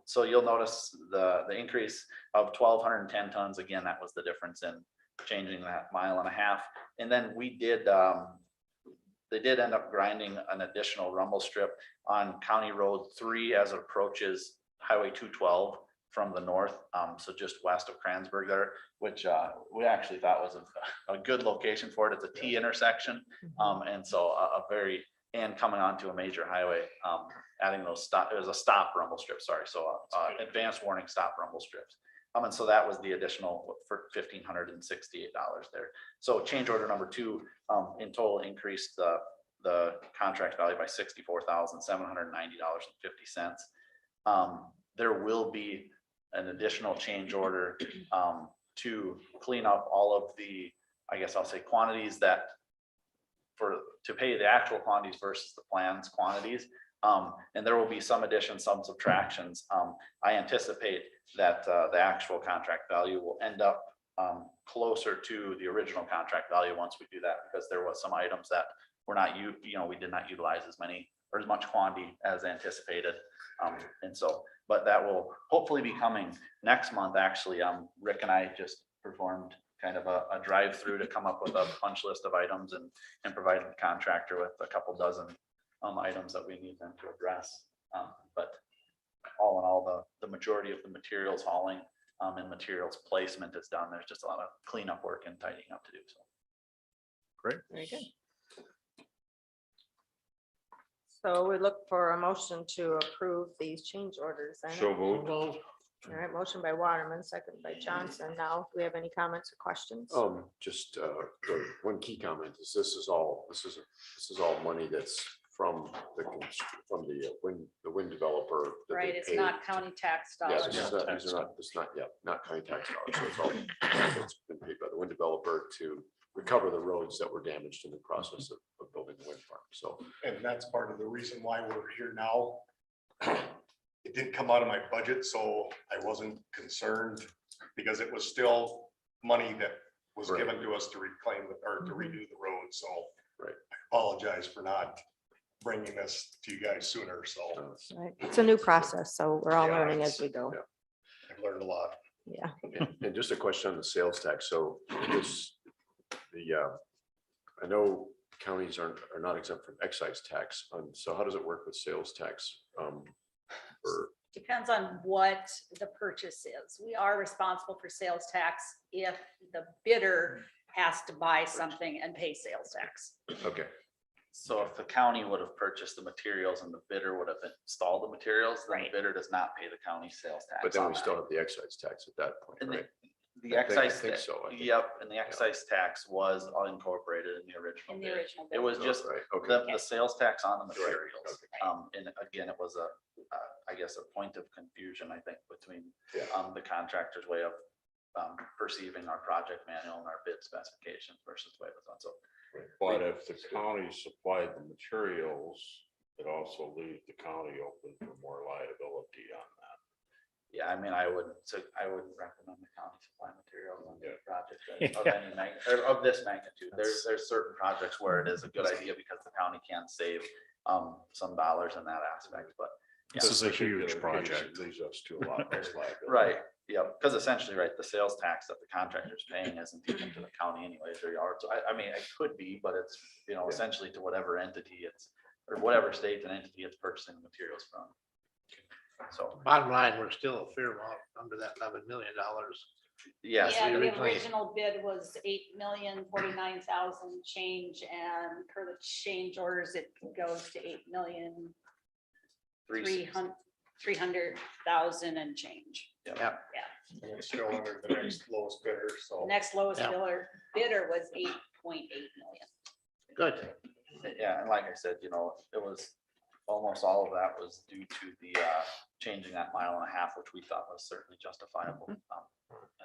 So you'll notice the increase of 1,210 tons. Again, that was the difference in changing that 1.5 miles. And then we did, they did end up grinding an additional rumble strip on County Road 3 as it approaches Highway 212 from the north. So just west of Kransberg there, which we actually thought was a good location for it. It's a T intersection. And so and coming onto a major highway, adding those it was a stop rumble strip, sorry. So advanced warning stop rumble strips. And so that was the additional for $1,568 there. So change order number two in total increased the contract value by $64,790.50. There will be an additional change order to clean up all of the, I guess I'll say quantities that to pay the actual quantities versus the plans quantities. And there will be some additions, some subtractions. I anticipate that the actual contract value will end up closer to the original contract value once we do that, because there was some items that were not, we did not utilize as many or as much quantity as anticipated. And so, but that will hopefully be coming next month. Actually, Rick and I just performed kind of a drive-through to come up with a punch list of items and provide the contractor with a couple dozen items that we need them to address. But all in all, the majority of the materials hauling and materials placement is done. There's just a lot of cleanup work and tidying up to do. So Great. Very good. So we look for a motion to approve these change orders. So moved. All right, motion by Waterman, second by Johnson. Now, do we have any comments or questions? Just one key comment is this is all money that's from the wind developer. that they Right, it's paid. not county tax Yeah, dollars. it's not county tax dollars. So it's all it's been paid by the wind developer to recover the roads that were damaged in the process of building the wind farm. So And that's part of the reason why we're here now. It didn't come out of my budget, so I wasn't concerned because it was still money that was Right. given to us to reclaim or to redo the road. So Right. I apologize for not bringing this to you guys sooner. So Right, it's a new process, so we're all Yeah, learning it's- as we go. yeah. I've learned a lot. Yeah, And just a question on the sales tax. So I know counties are not exempt from excise tax. So how does it work with sales tax? Depends on what the purchase is. We are responsible for sales tax if the bidder has to buy something and pay sales tax. Okay, So if the county would have purchased the materials and the bidder would have installed the materials, then the Right. bidder does not pay the county sales tax. but then on we that. still have the excise tax at that point, And right? the I think excise, so, I think. yep, and the excise tax was incorporated in the original In the bid. original. It bid. was just Right, okay. the sales tax on the materials. Okay. And again, it was I guess, a point of confusion, I think, between Yeah. the contractor's way of perceiving our project manual and our bid specifications versus the way it was done. So But if the county supplied the materials, it also leaves the county open for more liability on that. yeah, I mean, I wouldn't recommend the county supply materials on Yeah. the project of any of this magnitude. There's certain projects where it is a good idea because the county can save some dollars in that aspect, but This is a huge Particular case, project. it leaves us to a lot less liability. right, yeah, because essentially, right, the sales tax that the contractor's paying isn't even to the county anyways, or yard. So I mean, it could be, but it's, essentially to whatever entity or whatever state and entity it's purchasing the materials from. So, Bottom line, we're still a fair amount under that $11 million. yes, Yeah, the originally- original bid was 8,049,000 change, and per the change orders, it goes to 8,300,000 and change. yeah, And it's still under the next lowest bidder. The So next lowest Yeah. bidder was 8.8 million. Good. yeah, and like I said, it was almost all of that was due to the changing that 1.5 miles, which we thought was certainly justifiable.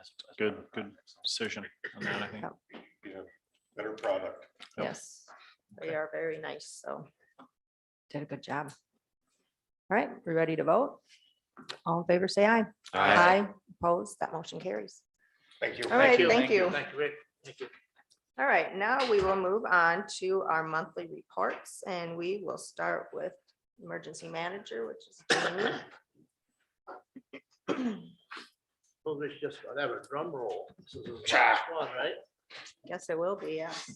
As part Good, of the good project, so. decision on that, I think. better product. Yep. yes, they are very nice, so did a good job. All right, we ready to vote? All in favor, say aye. Opposed, that motion carries. Thank you. All right, thank Thank you. Thank you, Rick. Thank you. All right, now we will move on to our monthly reports, and we will start with emergency manager, which is Jamie. Well, this just whatever, drum roll. This is the last one, right? Yes, it will be, yes.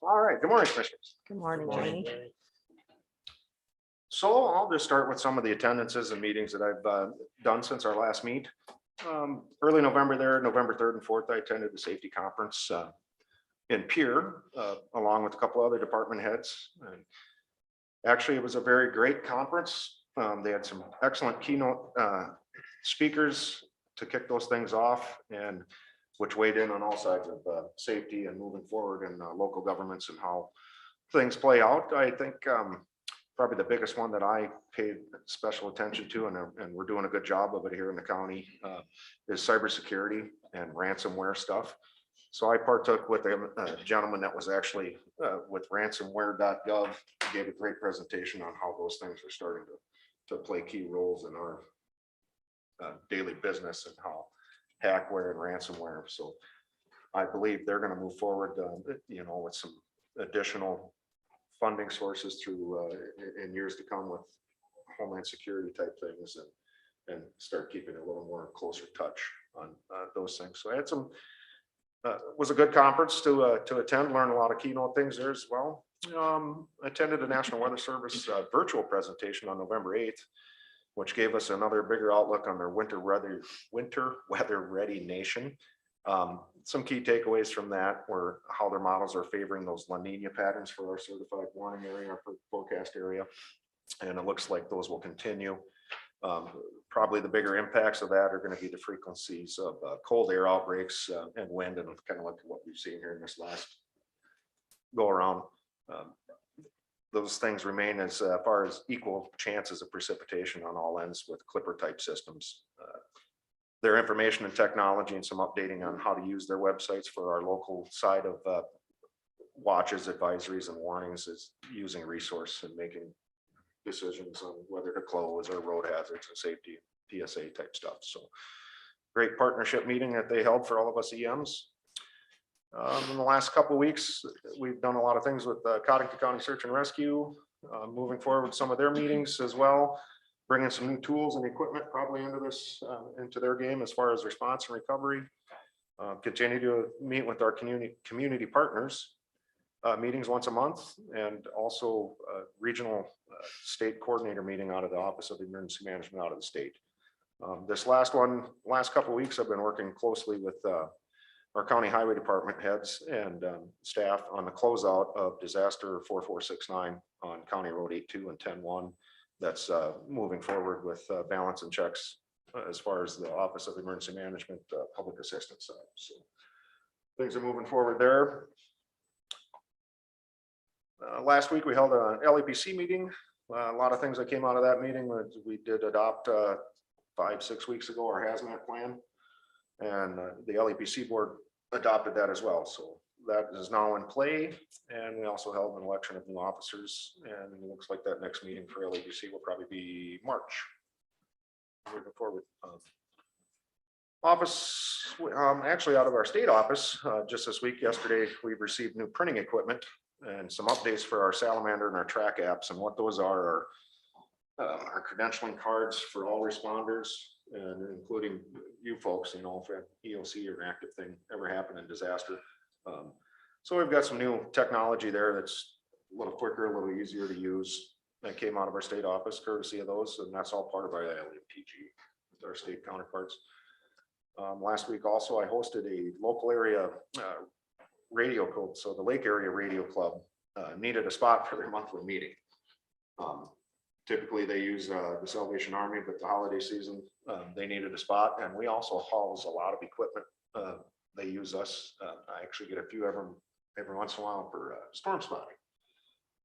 All right, good morning, Commissioners. Good morning, Jamie. So I'll just start with some of the attendances and meetings that I've done since our last meet. Early November there, November 3rd and 4th, I attended the safety conference in Pier, along with a couple other department heads. And actually, it was a very great conference. They had some excellent keynote speakers to kick those things off, and which weighed in on all sides of safety and moving forward in local governments and how things play out. I think probably the biggest one that I paid special attention to, and we're doing a good job of it here in the county, is cybersecurity and ransomware stuff. So I partook with a gentleman that was actually with ransomware.gov, gave a great presentation on how those things are starting to play key roles in our daily business and how hackware and ransomware. So I believe they're going to move forward, with some additional funding sources through in years to come with homeland security type things, and start keeping a little more closer touch on those things. So I had some, was a good conference to attend, learn a lot of keynote things there as well. Attended the National Weather Service virtual presentation on November 8th, which gave us another bigger outlook on their winter weather ready nation. Some key takeaways from that were how their models are favoring those La Nina patterns for our certified warning area, our forecast area. And it looks like those will continue. Probably the bigger impacts of that are going to be the frequencies of cold air outbreaks and wind, and kind of like what we've seen here in this last go around. Those things remain as far as equal chances of precipitation on all ends with Clipper type systems. Their information and technology and some updating on how to use their websites for our local side of watches, advisories, and warnings is using resource and making decisions on whether to close or road hazards and safety PSA type stuff. So great partnership meeting that they held for all of us EMs. In the last couple of weeks, we've done a lot of things with Codington County Search and Rescue, moving forward with some of their meetings as well, bringing some new tools and equipment probably into this, into their game as far as response and recovery. Continue to meet with our community partners, meetings once a month, and also regional state coordinator meeting out of the Office of Emergency Management out of the state. This last couple of weeks, I've been working closely with our county highway department heads and staff on the closeout of disaster 4469 on County Road 82 and 101. That's moving forward with balance and checks as far as the Office of Emergency Management public assistance side. So things are moving forward there. Last week we held an LEPC meeting. A lot of things that came out of that meeting was we did adopt 5-6 weeks ago our hazmat plan, and the LEPC board adopted that as well. So that is now in play, and we also held an election of new officers, and it looks like that next meeting for LEPC will probably be March. Moving forward. Office, actually out of our state office, just this week, yesterday, we've received new printing equipment and some updates for our Salamander and our track apps. And what those are our credentialing cards for all responders, and including you folks, if an EOC or an active thing ever happened in disaster. So we've got some new technology there that's a little quicker, a little easier to use. That came out of our state office courtesy of those, and that's all part of our LEPG with our state counterparts. Last week also, I hosted a local area radio club. So the Lake Area Radio Club needed a spot for their monthly meeting. Typically they use the Salvation Army, but the holiday season, they needed a spot, and we also house a lot of equipment. They use us. I actually get a few every once in a while for storm spotting.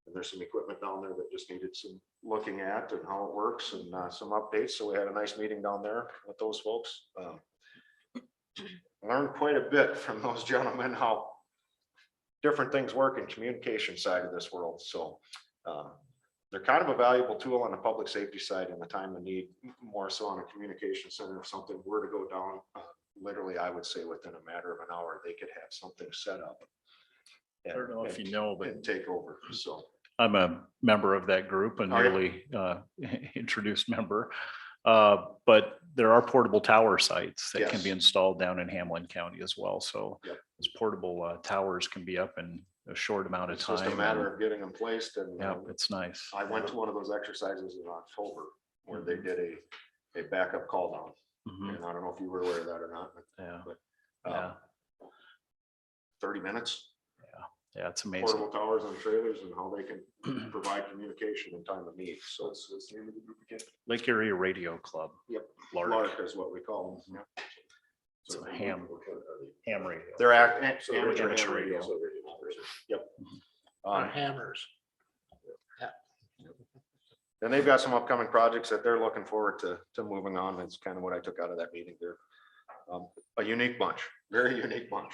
And there's some equipment down there that just needed some looking at and how it works, and some updates. So we had a nice meeting down there with those folks. Learned quite a bit from those gentlemen how different things work in communication side of this world. So they're kind of a valuable tool on the public safety side in the time of need, more so on a communication center. If something were to go down, literally, I would say within a matter of an hour, they could have something set up. I don't know if you know, but and take over. So I'm a member of that group, a newly introduced member. But there are portable tower sites that can be installed down in Hamlin County as well. So those portable towers can be up in a short amount of time. It's just a matter of getting them placed. And yeah, it's nice. I went to one of those exercises in October where they did a backup call down. And I don't know if you were aware of that or not. But 30 minutes. Yeah, it's amazing. Portable towers on trailers and how they can provide communication in time of need. So it's the name of the group again. Lake Area Radio Club. Yep. Lark. Lark is what we call them. Yeah. So ham radio. They're amateur radio. Yep. Our hammers. And they've got some upcoming projects that they're looking forward to moving on. That's kind of what I took out of that meeting. They're a unique bunch, very unique bunch.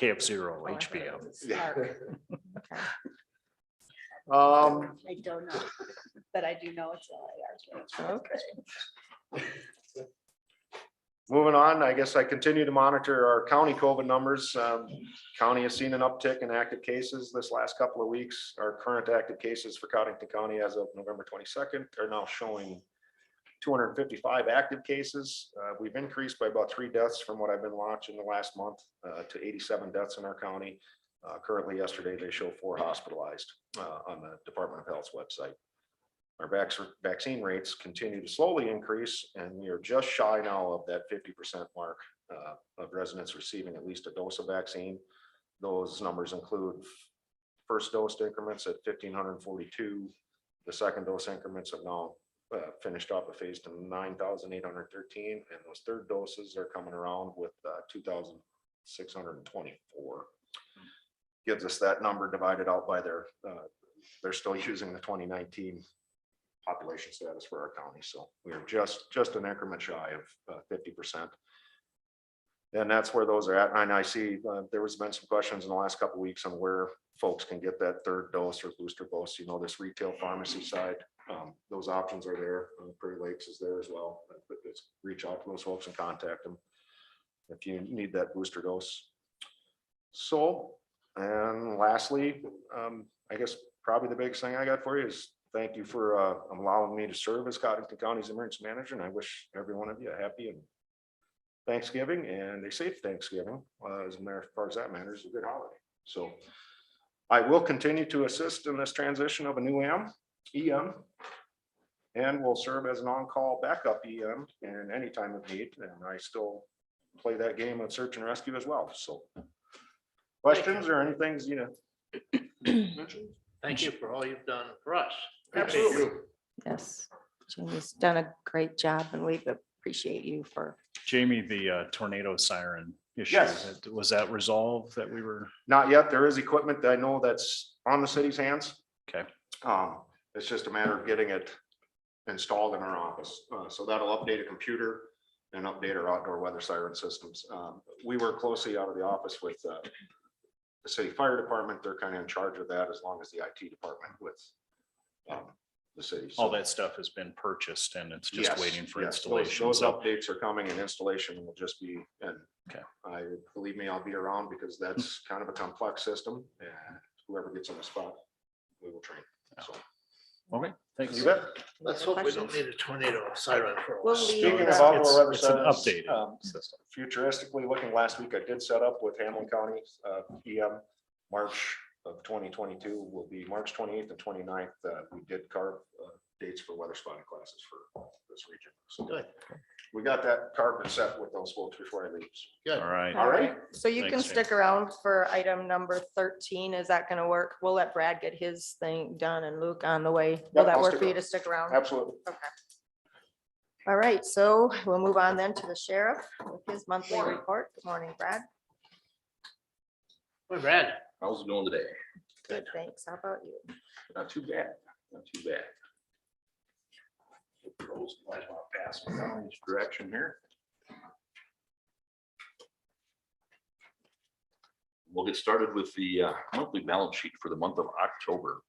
KF0 HPM. Yeah. Okay. I don't know, but I do know it's LAR. Okay. Moving on, I guess I continue to monitor our county COVID numbers. County has seen an uptick in active cases this last couple of weeks. Our current active cases for Codington County as of November 22nd are now showing 255 active cases. We've increased by about 3 deaths from what I've been watching the last month to 87 deaths in our county. Currently, yesterday, they show 4 hospitalized on the Department of Health's website. Our vaccine rates continue to slowly increase, and we are just shy now of that 50% mark of residents receiving at least a dose of vaccine. Those numbers include first dose increments at 1,542. The second dose increments have now finished up a phase to 9,813, and those third doses are coming around with 2,624. Gives us that number divided out by their, they're still using the 2019 population status for our county. So we are just an increment shy of 50%. And that's where those are at. And I see there has been some questions in the last couple of weeks on where folks can get that third dose or booster dose. You know, this retail pharmacy side, those options are there. Prairie Lakes is there as well. But just reach out to those folks and contact them if you need that booster dose. So, and lastly, I guess probably the biggest thing I got for you is thank you for allowing me to serve as Codington County's emergency manager. And I wish every one of you a happy and Thanksgiving and a safe Thanksgiving. As far as that matters, a good holiday. So I will continue to assist in this transition of a new EM, and will serve as an on-call backup EM in any time of need. And I still play that game of search and rescue as well. So questions or anything you mentioned? Thank you for all you've done for us. Absolutely. Yes, Jamie's done a great job and we appreciate you for. Jamie, the tornado siren issue, Yes. was that resolved that we were? Not yet. There is equipment that I know that's on the city's hands. Okay. It's just a matter of getting it installed in our office. So that'll update a computer and update our outdoor weather siren systems. We work closely out of the office with the city fire department. They're kind of in charge of that, as long as the IT department with the city. All So, that stuff has been purchased and it's just yes, waiting for yes, installation. Those So, updates are coming, and installation will just be, and Okay. believe me, I'll be around because that's kind of a complex system, and whoever gets on the spot, we will train. So, okay, thanks. you bet. Let's hope we don't need a tornado siren for a while. We'll leave Speaking of that. outdoor weather It's an sirens, updated system. futuristically looking, last week I did set up with Hamlin County EM. March of 2022 will be March 28th and 29th. We did carve dates for weather spotting classes for this region. So Good, we got that carved and set with those folks before I leave. good. All right. All right. So you can Thanks, stick around for item number 13. Is that gonna work? We'll let Brad get his thing done and Luke on the way. Will Yep, that I'll work stick for you around. to stick around? Absolutely. All right, so we'll move on then to the sheriff with his monthly report. Good morning, Brad. Well, Brad, How's it going today? Good, thanks. How about you? Not too bad, not too bad. Pros, might as well pass me down each direction here. We'll get started with the monthly balance sheet for the month of October.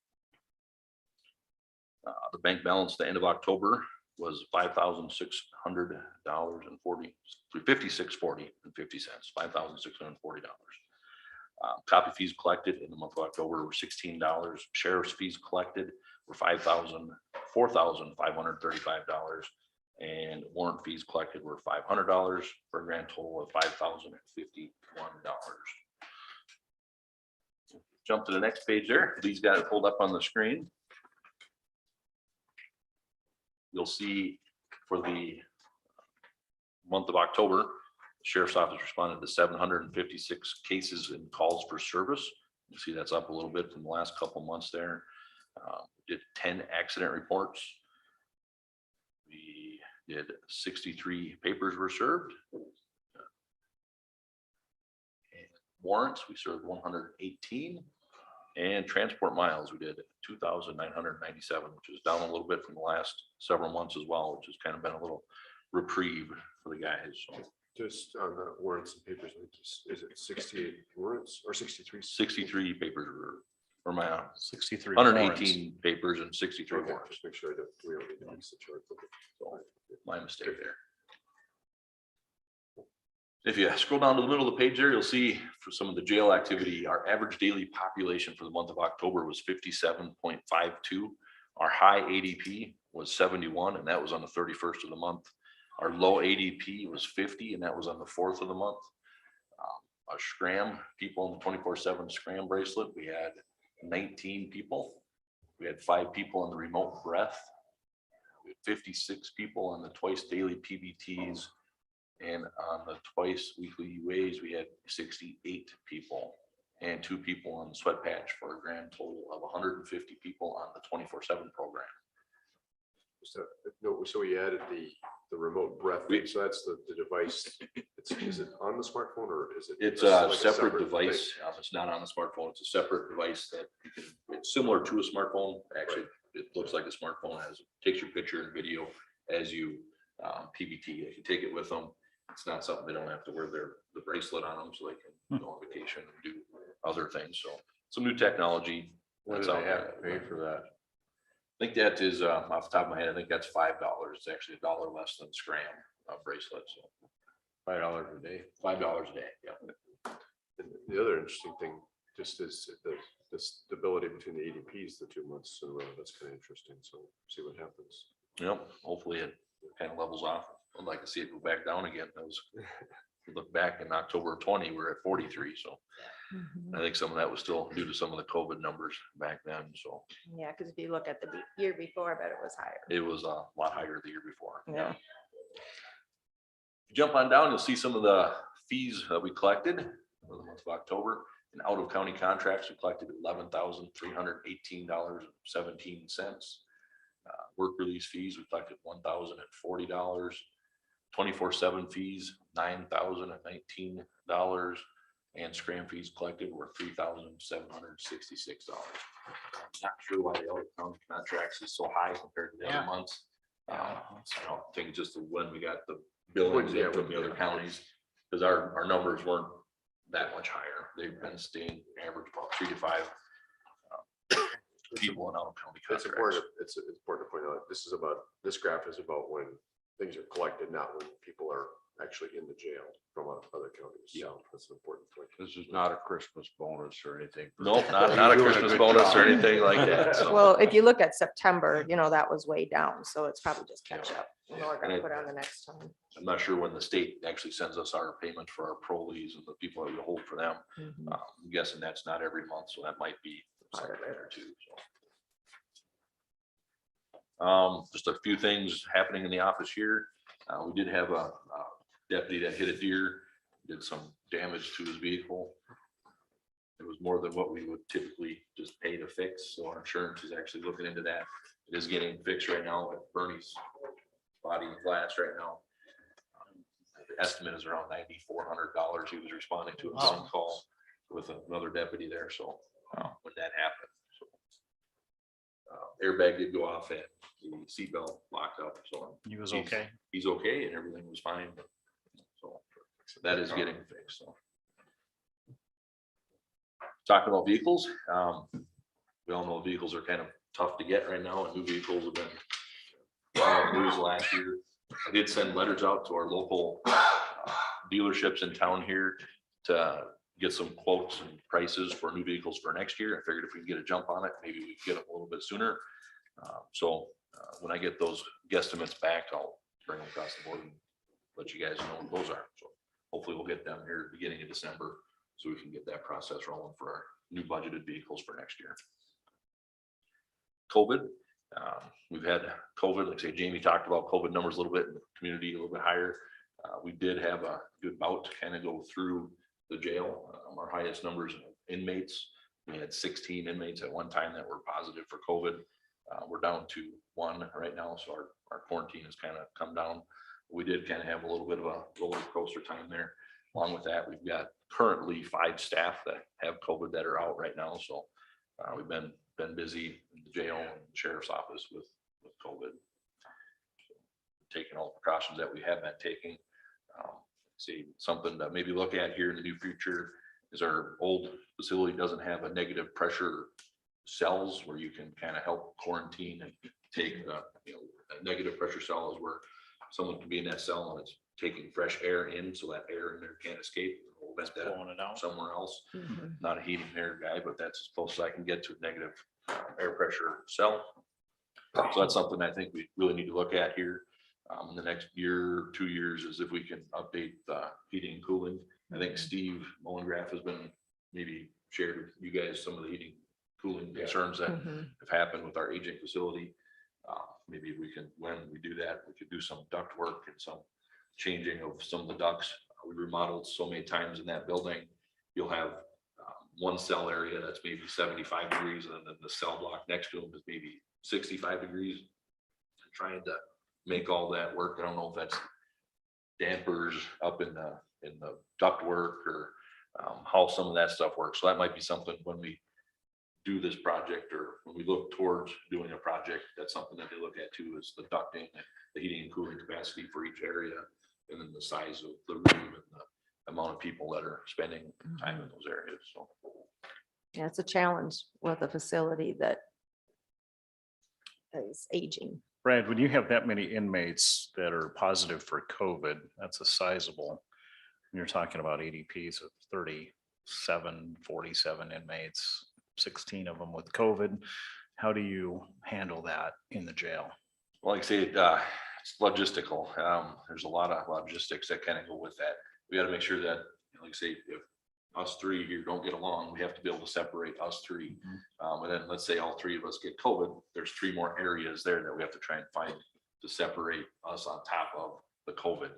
The bank balance at the end of October was $5,600.40, $56.40 and 50 cents, $5,640. Copy fees collected in the month of October were $16. Sheriff's fees collected were $4,535, and warrant fees collected were $500 for a grand total of $5,051. Jump to the next page there. These got it pulled up on the screen. You'll see for the month of October, the Sheriff's Office responded to 756 cases and calls for service. You see that's up a little bit from the last couple of months there. Did 10 accident reports. We did 63 papers were served. And warrants, we served 118. And transport miles, we did 2,997, which is down a little bit from the last several months as well, which has kind of been a little reprieve for the guys. So Just on the warrants and papers, is it 68 warrants or 63? 63 papers or my 63. 118 papers and 63 Okay, warrants. just make sure that we don't need to mix the chart. Okay. So my mistake there. If you scroll down to the middle of the page there, you'll see for some of the jail activity, our average daily population for the month of October was 57.52. Our high ADP was 71, and that was on the 31st of the month. Our low ADP was 50, and that was on the 4th of the month. Our scram people on the 24/7 scram bracelet, we had 19 people. We had 5 people on the remote breath. We had 56 people on the twice daily PBTs. And on the twice weekly UAs, we had 68 people and 2 people on the sweat patch for a grand total of 150 people on the 24/7 program. So, no, so we added the remote breath. We- So that's the device. Is it on the smartphone or is it? It's like a separate device. thing? It's not on the smartphone. It's a separate device that you can, it's similar to a smartphone. Actually, it looks like a smartphone, takes your picture and video as you PBT. If you take it with them, it's not something they don't have to wear the bracelet on them so they can go on vacation and do other things. So some new technology. What do that's they out have to there. pay for that? I think that is off the top of my head, I think that's $5. It's actually $1 less than scram bracelet. So $5 a day. $5 a day. Yeah. And the other interesting thing just is the stability between the ADPs, the 2 months in a row. That's kind of interesting. So see what happens. Yep. Hopefully it kind of levels off. I'd like to see it go back down again. That was, look back in October of 20, we were at 43. So I think some of that was still due to some of the COVID numbers back then. So Yeah, because if you look at the year before, I bet it was higher. it was a lot higher the year before. Yeah. Jump on down, you'll see some of the fees that we collected for the month of October. In out of county contracts, we collected $11,318.17. Work release fees, we collected $1,040. 24/7 fees, $9,019. And scram fees collected were $3,766. Not sure why the other county contracts is so high compared to the other Yeah. months. I don't think it's just when we got the billings in from the other counties, because our numbers weren't that much higher. They've been staying average about 3 to 5 people in out county It's contracts. important, it's important to point out, this graph is about when things are collected, not when people are actually in the jail from other counties. So that's an important point. This is not a Christmas bonus or anything. Nope, not a Christmas bonus or anything like that. So, Well, if you look at September, that was way down, so it's probably just catch up. We're gonna And put on the next time. I'm not sure when the state actually sends us our payment for our parolees and the people that we hold for them. Mhm. I'm guessing that's not every month, so that might be something there too. So. Just a few things happening in the office here. We did have a deputy that hit a deer, did some damage to his vehicle. It was more than what we would typically just pay to fix, so our insurance is actually looking into that. It is getting fixed right now at Bernie's Body and Glass right now. The estimate is around $9,400. He was responding to a phone call with another deputy there, so when that happened. So, airbag did go off and the seatbelt locked up, so He was okay. he's okay and everything was fine. So that is getting fixed. So. Talking about vehicles, we all know vehicles are kind of tough to get right now, and new vehicles have been news last year. I did send letters out to our local dealerships in town here to get some quotes and prices for new vehicles for next year. I figured if we can get a jump on it, maybe we can get them a little bit sooner. So when I get those guesstimates back, I'll bring them across the board and let you guys know what those are. So hopefully we'll get them here beginning of December, so we can get that process rolling for our new budgeted vehicles for next year. COVID, we've had COVID, like I say, Jamie talked about COVID numbers a little bit in the community, a little bit higher. We did have a good bout to kind of go through the jail. Our highest numbers of inmates, we had 16 inmates at one time that were positive for COVID. We're down to 1 right now, so our quarantine has kind of come down. We did kind of have a little bit of a roller coaster time there. Along with that, we've got currently 5 staff that have COVID that are out right now. So We've been busy in the jail and the sheriff's office with COVID. Taking all the precautions that we have been taking. See, something to maybe look at here in the near future is our old facility doesn't have a negative pressure cells where you can kind of help quarantine and take the, a negative pressure cell is where someone can be in that cell and it's taking fresh air in, so that air in there can't escape. We'll vent that Blowing it out. somewhere else. Mhm. Not a heating air guy, but that's as close as I can get to a negative air pressure cell. So that's something I think we really need to look at here in the next year, 2 years, is if we can update the heating and cooling. I think Steve Mollengrath has been maybe shared with you guys some of the heating, cooling concerns that Mhm. have happened with our aging facility. Maybe we can, when we do that, we could do some duct work and some changing of some of the ducts. We remodeled so many times in that building. You'll have one cell area that's maybe 75 degrees, and then the cell block next to them is maybe 65 degrees. Trying to make all that work. I don't know if that's dampers up in the duct work or how some of that stuff works. So that might be something when we do this project, or when we look towards doing a project, that's something that they look at too, is the ducting, the heating and cooling capacity for each area, and then the size of the room and the amount of people that are spending time in those areas. So Yeah, it's a challenge with a facility that is aging. Brad, when you have that many inmates that are positive for COVID, that's a sizable. And you're talking about ADPs of 37, 47 inmates, 16 of them with COVID. How do you handle that in the jail? well, like I say, it's logistical. There's a lot of logistics that kind of go with that. We got to make sure that, like I say, if us three here don't get along, we have to be able to separate us three. And then let's say all three of us get COVID, there's 3 more areas there that we have to try and find to separate us on top of the COVID.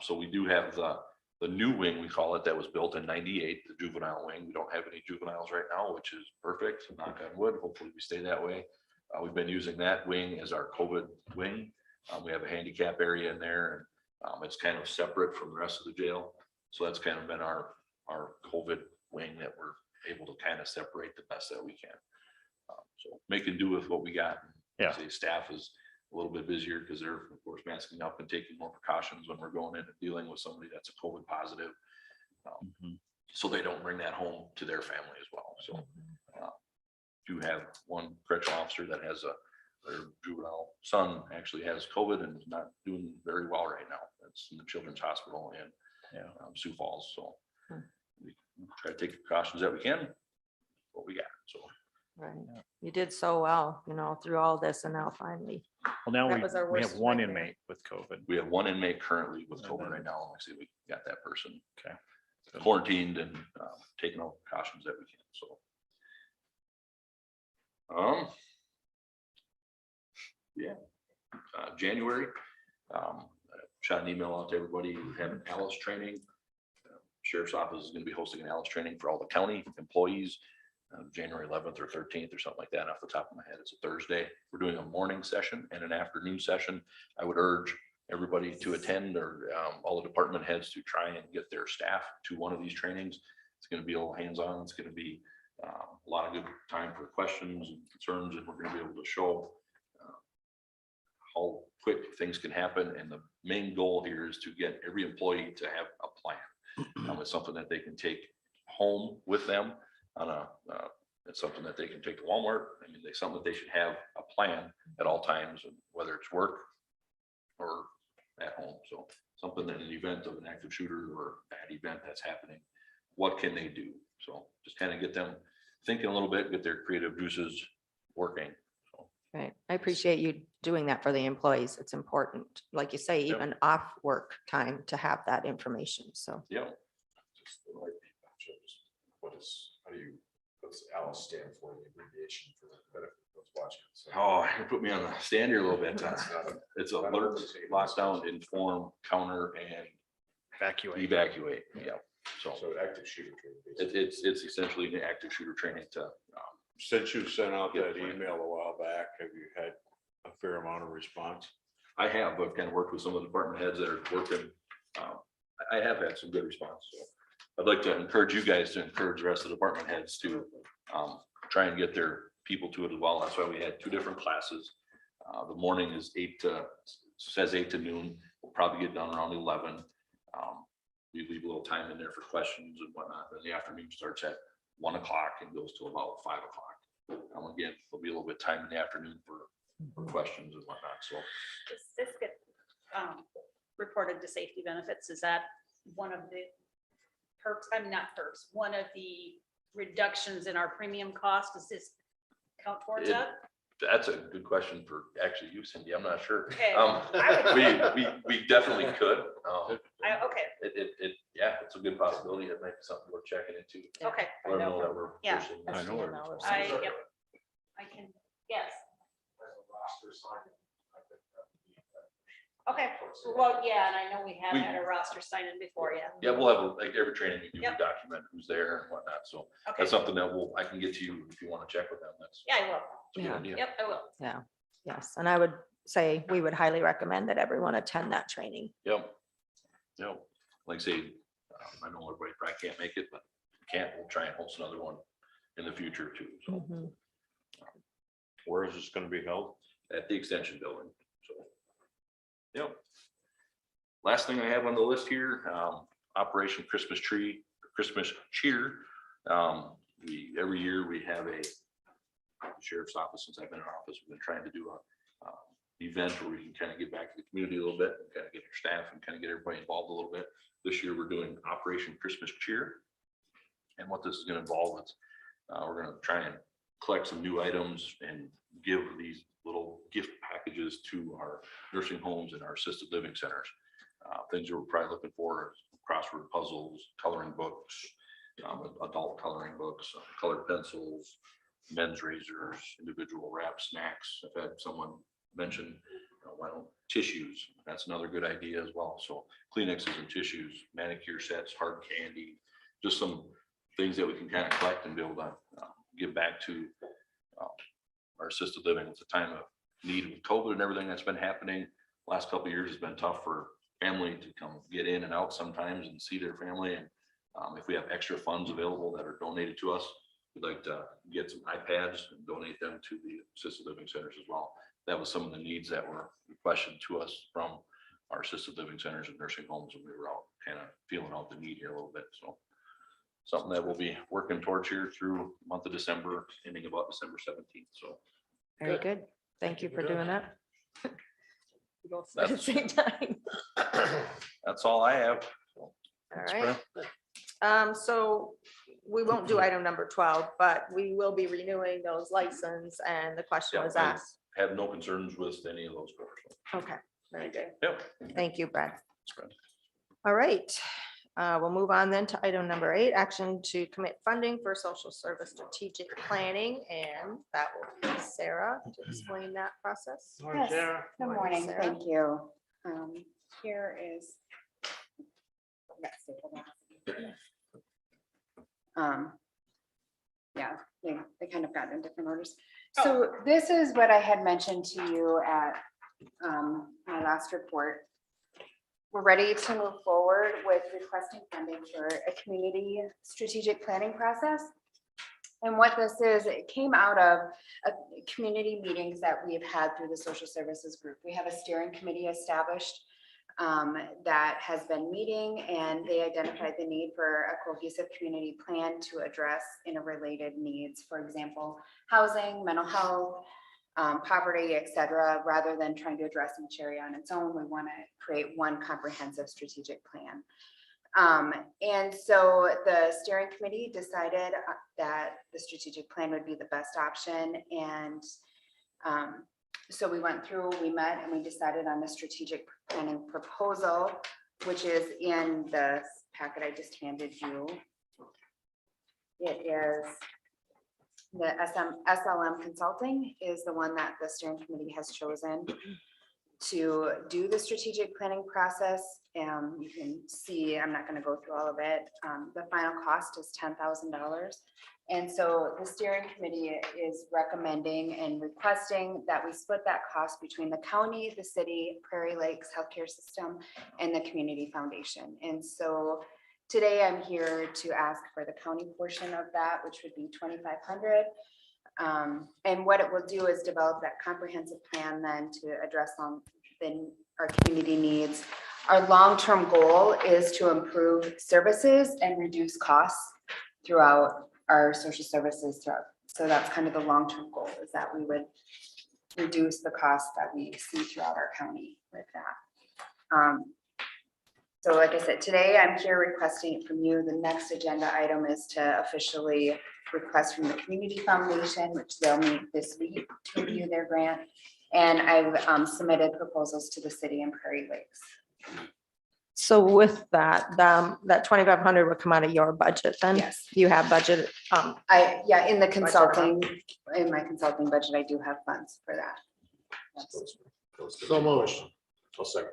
So we do have the new wing, we call it, that was built in 98, the juvenile wing. We don't have any juveniles right now, which is perfect. Knock on wood. Hopefully we stay that way. We've been using that wing as our COVID wing. We have a handicap area in there, and it's kind of separate from the rest of the jail. So that's kind of been our COVID wing that we're able to kind of separate the best that we can. So making do with what we got. Yeah. Say staff is a little bit busier because they're of course masking up and taking more precautions when we're going in and dealing with somebody that's a COVID positive. So they don't bring that home to their family as well. So do have one correctional officer that has their juvenile son actually has COVID and is not doing very well right now. That's in the Children's Hospital in Sioux Falls. So we try to take the precautions that we can, what we got. So Right. You did so well, through all this, and now finally. Well, now That was our we have worst one nightmare. inmate with COVID. we have one inmate currently with And COVID then- right now. Like I say, we got that person Okay. quarantined and taking all precautions that we can. So January, shot an email out to everybody. We have an ALICE training. Sheriff's Office is going to be hosting an ALICE training for all the county employees, January 11th or 13th or something like that. Off the top of my head, it's a Thursday. We're doing a morning session and an afternoon session. I would urge everybody to attend, or all the department heads to try and get their staff to one of these trainings. It's going to be all hands-on. It's going to be a lot of good time for questions and concerns, and we're going to be able to show how quick things can happen. And the main goal here is to get every employee to have a plan. It's something that they can take home with them on it's something that they can take to Walmart. I mean, something that they should have a plan at all times, and whether it's work or at home. So something that in the event of an active shooter or bad event that's happening, what can they do? So just kind of get them thinking a little bit, get their creative juices working. So Right. I appreciate you doing that for the employees. It's important, like you say, Yep. even off work time to have that information. So, yeah, Just the right people, shows what's ALICE stand for, the abbreviation for the benefit of those watching? So oh, you put me on the stand here a little bit. it's not a- It's not a alert, limitation. lockdown, inform, counter, and Evacuate. evacuate. Yeah. So So active shooter training. basically. it's essentially an active shooter training to, Since you sent out Get that the plan. email a while back, have you had a fair amount of response? I have, I've kind of worked with some of the department heads that are working. I have had some good response. So I'd like to encourage you guys to encourage the rest of the department heads to try and get their people to it as well. That's why we had 2 different classes. The morning is 8 to noon. We'll probably get done around 11. We leave a little time in there for questions and whatnot. Then the afternoon starts at 1 o'clock and goes to about 5 o'clock. Again, there'll be a little bit of time in the afternoon for questions and whatnot. So Does this get reported to safety benefits? Is that one of the perks? I mean, not perks, one of the reductions in our premium cost? Does this count towards It- that? that's a good question for actually you, Cindy. I'm not sure. Okay, I would- We definitely could. Okay, Yeah, it's a good possibility. It might be something we're checking into. okay. Let them know that we're. Yeah. pushing I this. know what Yep. I can, yes. Okay, well, yeah, and I know we have We- had a roster sign in before, yeah. Yeah, we'll have, like every training, we do Yep. document who's there and whatnot. So Okay, that's something that I can get to you if you want to check with them. That's yeah, I will. a good Yeah. idea. Yep, I will. Yeah, yes. And I would say we would highly recommend that everyone attend that training. Yep. Yep. Like I say, I know everybody probably can't make it, but if we can't, we'll try and host another one in the future too. So Mhm. Where is this gonna be held? at the extension building, so. Yep. Last thing I have on the list here, Operation Christmas Tree, Christmas Cheer. Every year we have a sheriff's office, since I've been in office, we've been trying to do a event where we can kind of get back to the community a little bit, and kind of get your staff and kind of get everybody involved a little bit. This year we're doing Operation Christmas Cheer. And what this is gonna involve is, we're gonna try and collect some new items and give these little gift packages to our nursing homes and our assisted living centers. Things that we're probably looking for, is crossword puzzles, coloring books, adult coloring books, colored pencils, men's razors, individual wrap snacks. I've had someone mention, tissues. That's another good idea as well. So Kleenexes and tissues, manicure sets, hard candy, just some things that we can kind of collect and be able to give back to our assisted living. It's a time of need with COVID and everything that's been happening. Last couple of years has been tough for family to come get in and out sometimes and see their family. And if we have extra funds available that are donated to us, we'd like to get some iPads and donate them to the assisted living centers as well. That was some of the needs that were requested to us from our assisted living centers and nursing homes when we were out kind of feeling out the need here a little bit. So something that we'll be working towards here through the month of December, ending about December 17th. So Very good. Thank you for doing that. We both At the same time. that's all I have. All right. So we won't do item number 12, but we will be renewing those license, and the question Yeah, was I asked. have no concerns with any of those. Okay, very good. Yep. Thank you, Brad. That's good. All right, we'll move on then to item number 8, action to commit funding for social service strategic planning, and that will be Sarah to explain that process. Morning, Yes. Sarah. Good Morning, morning, Sarah. thank you. Here is. Yeah, they kind of got in different orders. So this is what I had mentioned to you at my last report. We're ready to move forward with requesting funding for a community strategic planning process. And what this is, it came out of community meetings that we've had through the social services group. We have a steering committee established that has been meeting, and they identified the need for a cohesive community plan to address interrelated needs. For example, housing, mental health, poverty, et cetera. Rather than trying to address each area on its own, we want to create one comprehensive strategic plan. And so the steering committee decided that the strategic plan would be the best option. And so we went through, we met, and we decided on the strategic planning proposal, which is in the packet I just handed you. It is the SLM Consulting is the one that the steering committee has chosen to do the strategic planning process. You can see, I'm not going to go through all of it. The final cost is $10,000. And so the steering committee is recommending and requesting that we split that cost between the county, the city, Prairie Lakes Healthcare System, and the community foundation. And so today I'm here to ask for the county portion of that, which would be $2,500. And what it will do is develop that comprehensive plan then to address our community needs. Our long-term goal is to improve services and reduce costs throughout our social services throughout. So that's kind of the long-term goal, is that we would reduce the costs that we see throughout our county with that. So like I said, today I'm here requesting it from you. The next agenda item is to officially request from the Community Foundation, which they'll meet this week to review their grant. And I've submitted proposals to the city and Prairie Lakes. So with that, that 2,500 would come out of your budget then? Yes. You have budget, In the consulting, in my consulting budget, I do have funds for that. Yes. So moved. I'll second.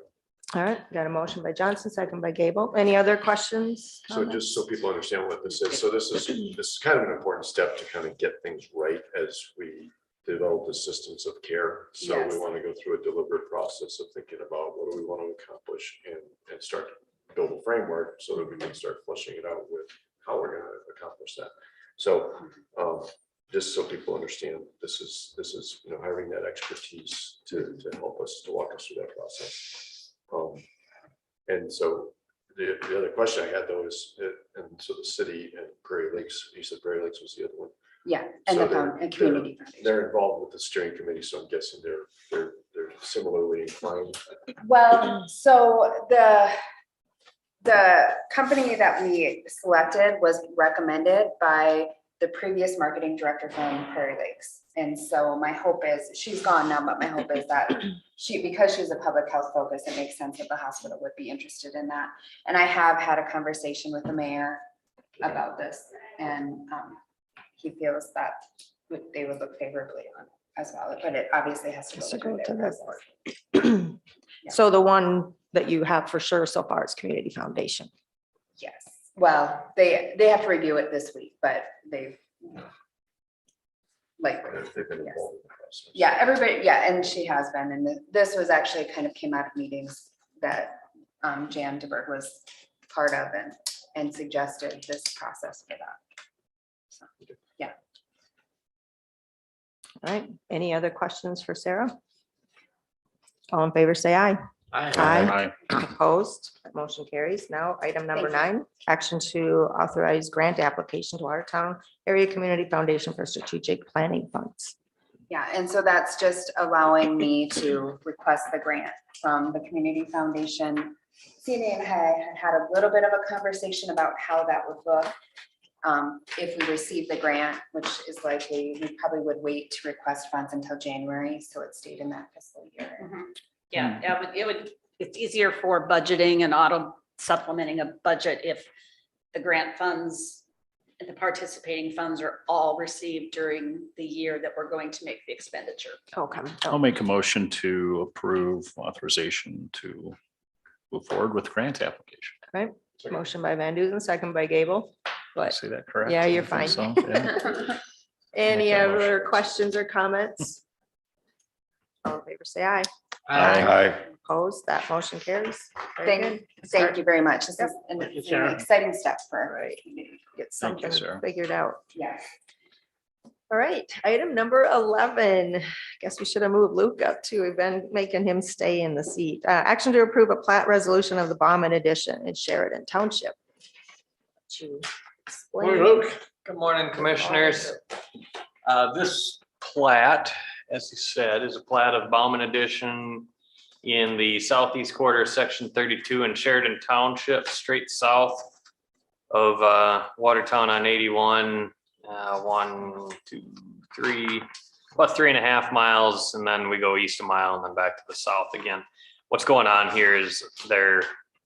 all right, got a motion by Johnson, second by Gable. Any other questions? So just so people understand what this is, so this is kind of an important step to kind of get things right as we develop the systems of care. So Yes. we want to go through a deliberate process of thinking about what do we want to accomplish and start to build a framework so that we can start fleshing it out with how we're going to accomplish that. So just so people understand, this is, you know, having that expertise to help us, to walk us through that process. And so the other question I had though is, and so the city and Prairie Lakes, you said Prairie Lakes was the other one. Yeah, and So the community foundation. They're involved with the steering committee, so I'm guessing they're similarly inclined. Well, so the company that we selected was recommended by the previous marketing director from Prairie Lakes. And so my hope is, she's gone now, but my hope is that because she's a public health focus, it makes sense that the hospital would be interested in that. And I have had a conversation with the mayor about this, and he feels that they would look favorably on as well, but it obviously has to go through their process. So the one that you have for sure so far is Community Foundation. Yes, well, they have to review it this week, but they've They've been yes. involved in the process. Yeah, everybody, yeah, and she has been, and this was actually kind of came out of meetings that Jan DeBerg was part of and suggested this process for that. So, yeah. All right, any other questions for Sarah? All in favor, say aye. Aye. Opposed, that motion carries. Now, item number Thank 9, action to authorize grant application to Watertown Area Community Foundation for Strategic Planning Funds. Yeah, and so that's just allowing me to request the grant from the Community Foundation. CNA and I had a little bit of a conversation about how that would look. If we receive the grant, which is likely, we probably would wait to request funds until January, so it stayed in that fiscal year. Yeah, it's easier for budgeting and auto supplementing a budget if the grant funds and the participating funds are all received during the year that we're going to make the expenditure. Okay. I'll make a motion to approve authorization to move forward with grant application. Right, motion by Van Duzen, second by Gable. Did I But say that correct? Yeah, you're I think fine. so, yeah. any Make that other motion. questions or comments? All in favor, say aye. Aye. Opposed, that motion carries. Very good. Thank you very much. This is an Thank you, Sarah. exciting step for. Right. Get Thank you, something Sarah. figured out. Yes. All right, item number 11. Guess we should have moved Luke up too. We've been making him stay in the seat. Action to approve a plat resolution of the Bauman addition in Sheridan Township. To explain- Morning, Luke. Good morning, commissioners. This plat, as he said, is a plat of Bauman Addition in the southeast quarter, of section 32 in Sheridan Township, straight south of Watertown on 81, 1, 2, 3, about 3.5 miles, and then we go east a mile and then back to the south again. What's going on here is they're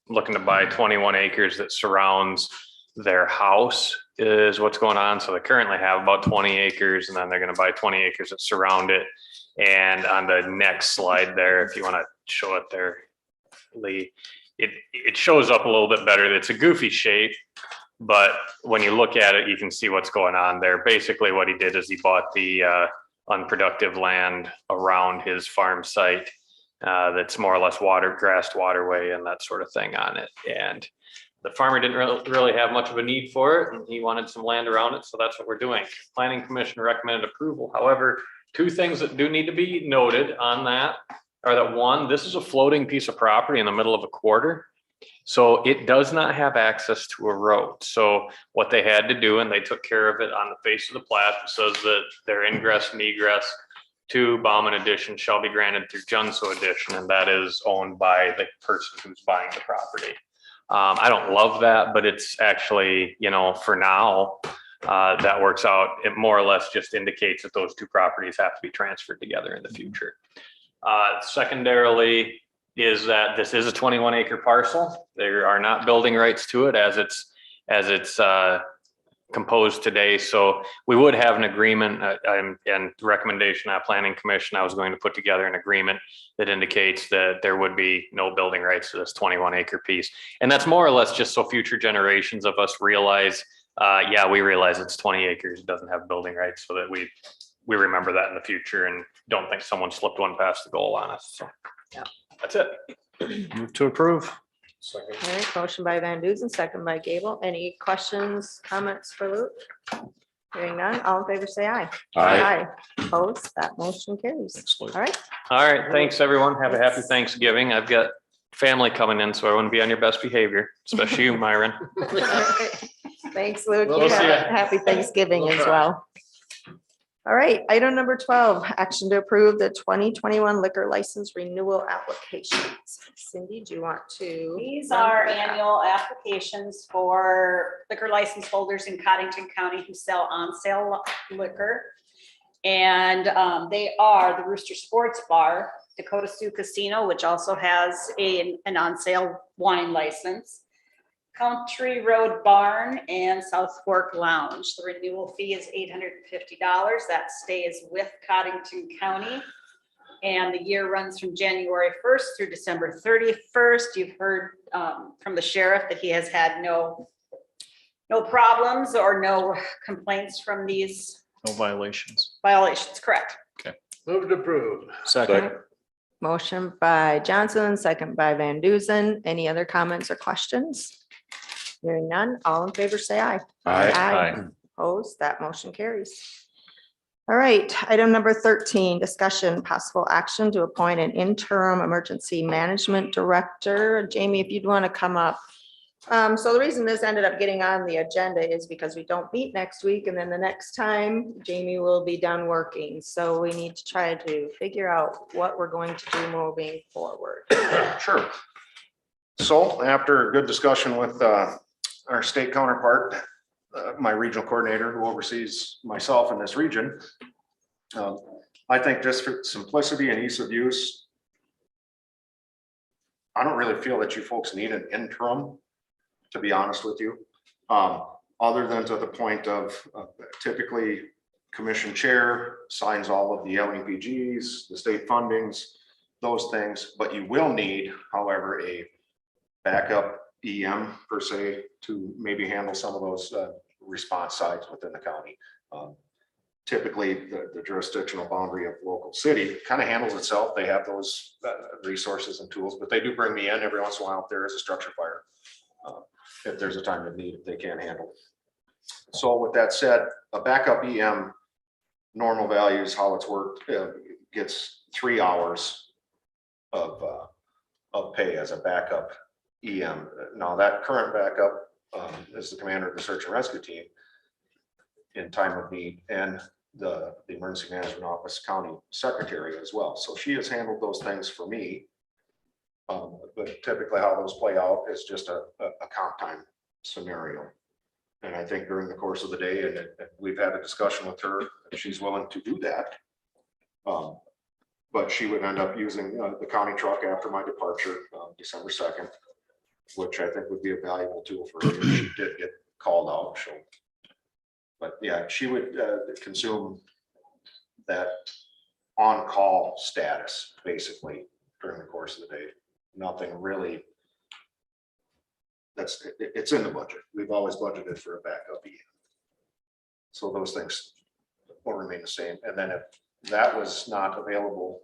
looking to buy 21 acres that surrounds their house is what's going on. So they currently have about 20 acres and then they're going to buy 20 acres that surround it. And on the next slide there, if you want to show it there, Lee, it shows up a little bit better. It's a goofy shape, but when you look at it, you can see what's going on there. Basically what he did is he bought the unproductive land around his farm site that's more or less grassed waterway and that sort of thing on it. And The farmer didn't really have much of a need for it, and he wanted some land around it, so that's what we're doing. Planning Commission recommended approval. However, two things that do need to be noted on that are that, one, this is a floating piece of property in the middle of a quarter. So it does not have access to a road. So what they had to do, and they took care of it on the face of the plat, says that their ingress and egress to Bauman Addition shall be granted through Junso Addition, and that is owned by the person who's buying the property. I don't love that, but it's actually, you know, for now, that works out. It more or less just indicates that those two properties have to be transferred together in the future. Secondarily, is that this is a 21 acre parcel. There are not building rights to it as it's composed today. So we would have an agreement and recommendation at Planning Commission. I was going to put together an agreement that indicates that there would be no building rights to this 21 acre piece. And that's more or less just so future generations of us realize, yeah, we realize it's 20 acres. It doesn't have building rights, so that we remember that in the future and don't think someone slipped one past the goal on us. So yeah, that's it. Move to approve. All right, motion by Van Duzen, second by Gable. Any questions, comments for Luke? Hearing none, all in favor, say aye. Aye. Opposed, that motion carries. Excellent. All right, All right, thanks, everyone. Have a happy Thanksgiving. I've got family coming in, so I want to be on your best behavior, especially you, Myron. thanks, Luke. We'll You see have ya. a happy Thanksgiving We'll as try. well. All right, item number 12, action to approve the 2021 liquor license renewal applications. Cindy, do you want to? These are annual applications for liquor license holders in Codington County who sell on sale liquor. And they are the Rooster Sports Bar, Dakota Sioux Casino, which also has an on sale wine license, Country Road Barn, and South Fork Lounge. The renewal fee is $850. That stays with Codington County. And the year runs from January 1st through December 31st. You've heard from the sheriff that he has had no problems or no complaints from these No violations. violations, correct? Move to approve. Second. Motion by Johnson, second by Van Duzen. Any other comments or questions? Hearing none, all in favor, say aye. Aye. Opposed, that motion carries. All right, item number 13, discussion possible action to appoint an interim emergency management director. Jamie, if you'd want to come up. So the reason this ended up getting on the agenda is because we don't meet next week, and then the next time Jamie will be done working. So we need to try to figure out what we're going to do moving forward. Sure. So after a good discussion with our state counterpart, my regional coordinator who oversees myself in this region, I think just for simplicity and ease of use, I don't really feel that you folks need an interim, to be honest with you, other than to the point of typically commission chair signs all of the LEPGs, the state fundings, those things, but you will need, however, a backup EM per se to maybe handle some of those response sites within the county. Typically, the jurisdictional boundary of local city kind of handles itself. They have those resources and tools, but they do bring me in every once in a while if there is a structure fire. If there's a time of need, if they can't handle. So with that said, a backup EM, normal values, how it's worked, gets 3 hours of pay as a backup EM. Now that current backup is the commander of the search and rescue team in time of need, and the emergency management office county secretary as well. So she has handled those things for me. But typically how those play out is just a comp time scenario. And I think during the course of the day, and we've had a discussion with her, if she's willing to do that. But she would end up using the county truck after my departure, December 2nd, which I think would be a valuable tool for her if she did get called out. So, but yeah, she would consume that on-call status basically during the course of the day. Nothing really. It's in the budget. We've always budgeted for a backup EM. So those things will remain the same. And then if that was not available,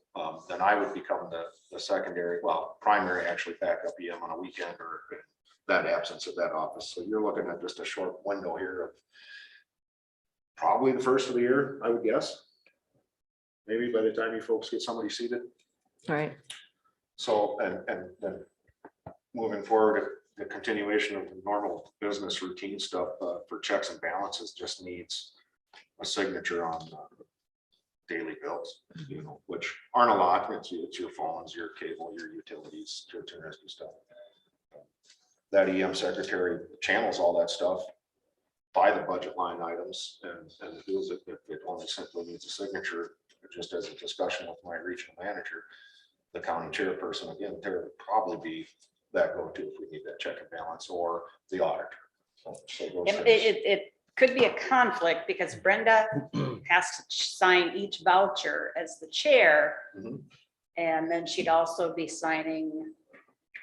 then I would become the a secondary, well, primary actually backup EM on a weekend or that absence of that office. So you're looking at just a short window here of probably the first of the year, I would guess. Maybe by the time you folks get somebody seated. Right. So, and then moving forward, the continuation of the normal business routine stuff for checks and balances just needs a signature on daily bills, you know, which aren't a lot. It's your phones, your cable, your utilities, your rescue stuff. That EM secretary channels all that stuff by the budget line items and feels that it only simply needs a signature, just as a discussion with my regional manager. The county chairperson, again, there would probably be that go-to if we need that check and balance, or the auditor. So those things. It could be a conflict because Brenda has to sign each voucher as the chair. Mhm. And then she'd also be signing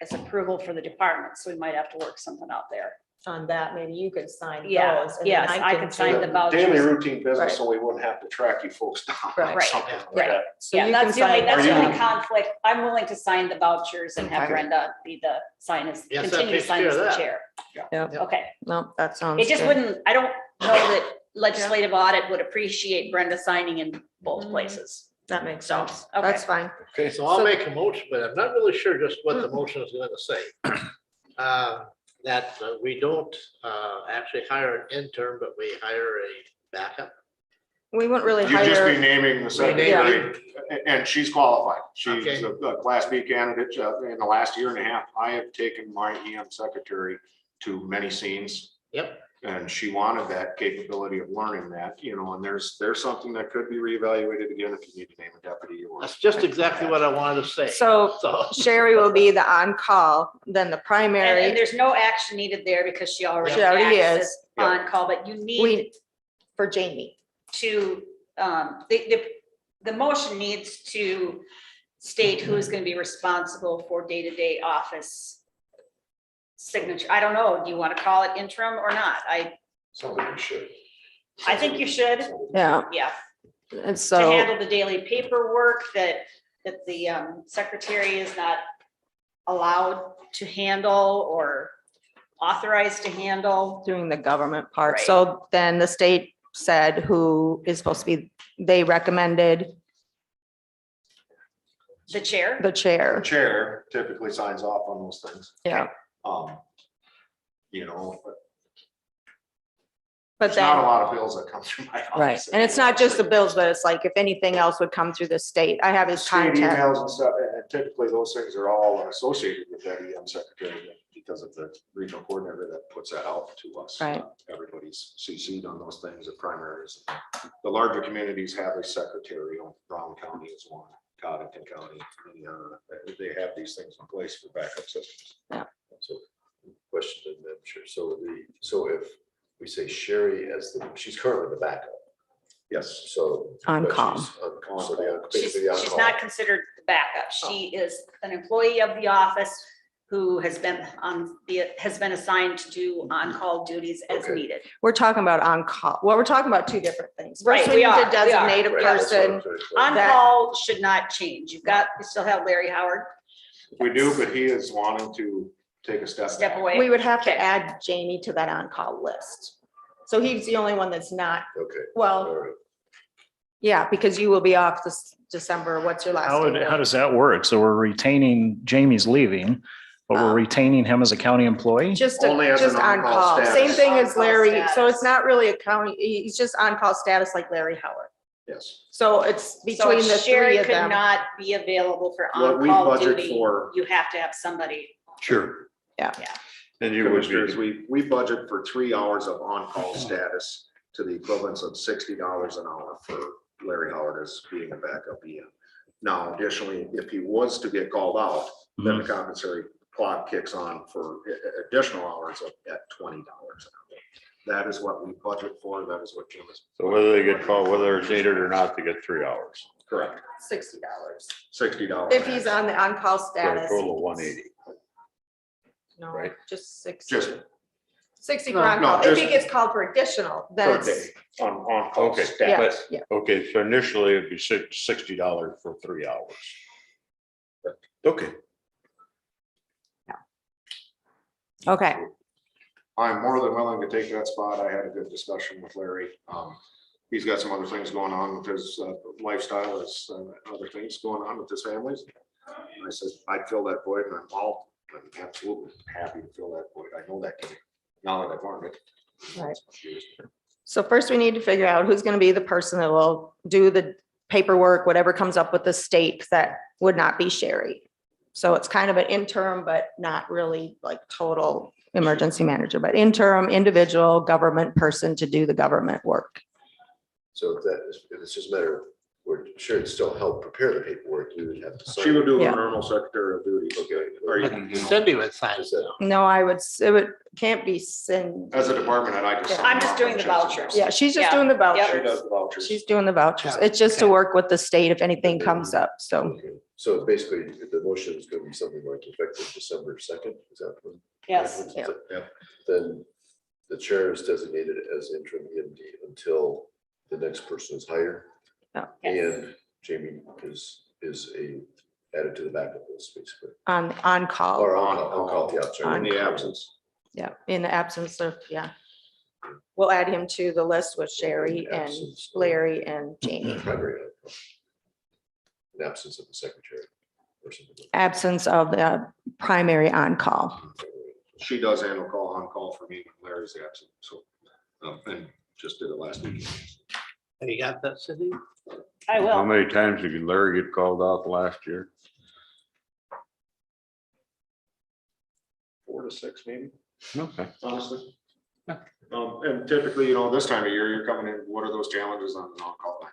as approval for the department. So we might have to work something out there. On that, maybe you could sign Yeah, those. and then yes, I can could sign the do- vouchers. Daily routine business, Right. so we wouldn't have to track you folks down. Right. or Right. something like Right. that. So Yeah, you that's can the only, sign. that's the Are only you- conflict. I'm willing to sign the vouchers and have Okay. Brenda be the sign as, Yes, that continue to takes sign care as of the that. chair. Yep. Okay, No, that sounds. it just good. wouldn't, I don't know that legislative audit would appreciate Brenda signing in both Mhm. places. That makes So, sense. okay. That's fine. Okay, so I'll So- make a motion, but I'm not really sure just what the motion is going to say. That we don't actually hire an intern, but we hire a backup. We wouldn't really You'd just be hire, naming the secretary, and she's qualified. She's Okay. a Class B candidate. In the last year and a half, I have taken my EM secretary to many scenes. Yep. And she wanted that capability of learning that, you know, and there's something that could be reevaluated again if you need to name a deputy or. That's just exactly what I wanted to say. so So, Sherry will be the on-call, then the And primary. there's no action needed there because she already She already acts is. as on call, but you need We, for Jamie. to, the motion needs to state who's gonna be responsible for day-to-day office signature. I don't know, do you want to call it interim or not? Somebody should. I think you should, Yeah, yeah, and to so, handle the daily paperwork that the secretary is not allowed to handle or authorized to handle. doing the government part. Right. So then the state said who is supposed to be, they recommended The chair, the The chair. chair typically signs off on those things. Yeah, You know, but but there's not a then, lot of bills that come through my office. right. And it's not just the bills, but it's like if anything else would come through the state, I have his State contact. emails and stuff, and typically those things are all associated with that EM secretary because of the regional coordinator that puts that out to us. Right. Everybody's CC'd on those things, the primaries. The larger communities have a secretary. Brown County is one, Codington County. They have these things in place for backup systems. So question, Madam Chair. So if we say Sherry as she's currently the backup, Yes. so. On but call. she's on call, so the- she's, basically on she's call. not considered the backup. She is an employee of the office who has been assigned to do on-call duties as Okay. needed. We're talking about on-call. Well, we're talking about two different things. Right, First, we we need are, to designate a Right, that's what I'm person. trying to say. That- On-call should not change. We still have Larry Howard. We do, but he is wanting to take a step. Step back. away. We would have to Okay. add Jamie to that on-call list. So he's the only one that's not, Okay, well, all right. yeah, because you will be off this December. What's your last? day? How does that work? So we're retaining, Jamie's leaving, but we're retaining him as a county employee? Just, Only as an just on on-call call. status. Same thing as On-call Larry. So status. it's not really a county, he's just on-call status like Larry Howard. Yes. So it's So between the Sherry three of could them. not be available for What we on-call budget duty. for- You have to have somebody. Sure. Yeah. Yeah. And you would Commissioners, be, we budget for 3 hours of on-call status to the equivalence of $60 an hour for Larry Howard as being a backup EM. Now, additionally, if he was to get called out, then the compensatory clock kicks on for additional hours at $20 an hour. That is what we budget for. That is what Jim is. So whether they get called, whether it's needed or not, they get 3 hours. Correct. $60. $60. If he's on the on-call For a status. total of 180. No, right? just 60. Just 60 for No, on-call. no, If he just gets called for additional, then per it's, day on-call Okay, yeah, status. yeah. Okay, so initially it'd be $60 for 3 hours. Okay. Okay, I'm more than willing to take that spot. I had a good discussion with Larry. He's got some other things going on with his lifestyle, as other things going on with his families. I said, I'd fill that void, and I'm absolutely happy to fill that void. I know that now that I've learned it. Right. So first we need to figure out who's gonna be the person that will do the paperwork, whatever comes up with the state. That would not be Sherry. So it's kind of an interim, but not really like total emergency manager, but interim individual government person to do the government work. So if it's just a matter of, we're sure to still help prepare the paperwork, you would have to. sign She would do Yeah. the normal secretarial duties. Okay. Or you can, Cindy would sign. Is that- No, it would, can't be send. as a department head, I just. I'm just doing the vouchers. Yeah, she's just Yeah. doing the She vouchers. does the vouchers. She's doing the vouchers. Yeah. It's just to Okay. work with the state if anything comes up, so. Okay. So basically, the motion is gonna be something like effective December 2nd, is that? when- Yes. Yeah. Yep. Then the chair is designated as interim EMD until the next person is hired. Yeah. And Jamie is added to the backup list, basically. On call, Or on call, yeah, sorry. In the absence. yeah, in the absence of, yeah. We'll add him to the list with Sherry and Absence of- Larry and Jamie. Primary. In absence of the secretary or something. Absence of the primary on call. She does handle on call for me when Larry's absent, so, and just did it last week. Have you got that, Cindy? I How will. many times did Larry get called out last year? 4 to 6 maybe, Okay. honestly. And typically, this time of year, you're coming in, what are those challenges on an on-call line?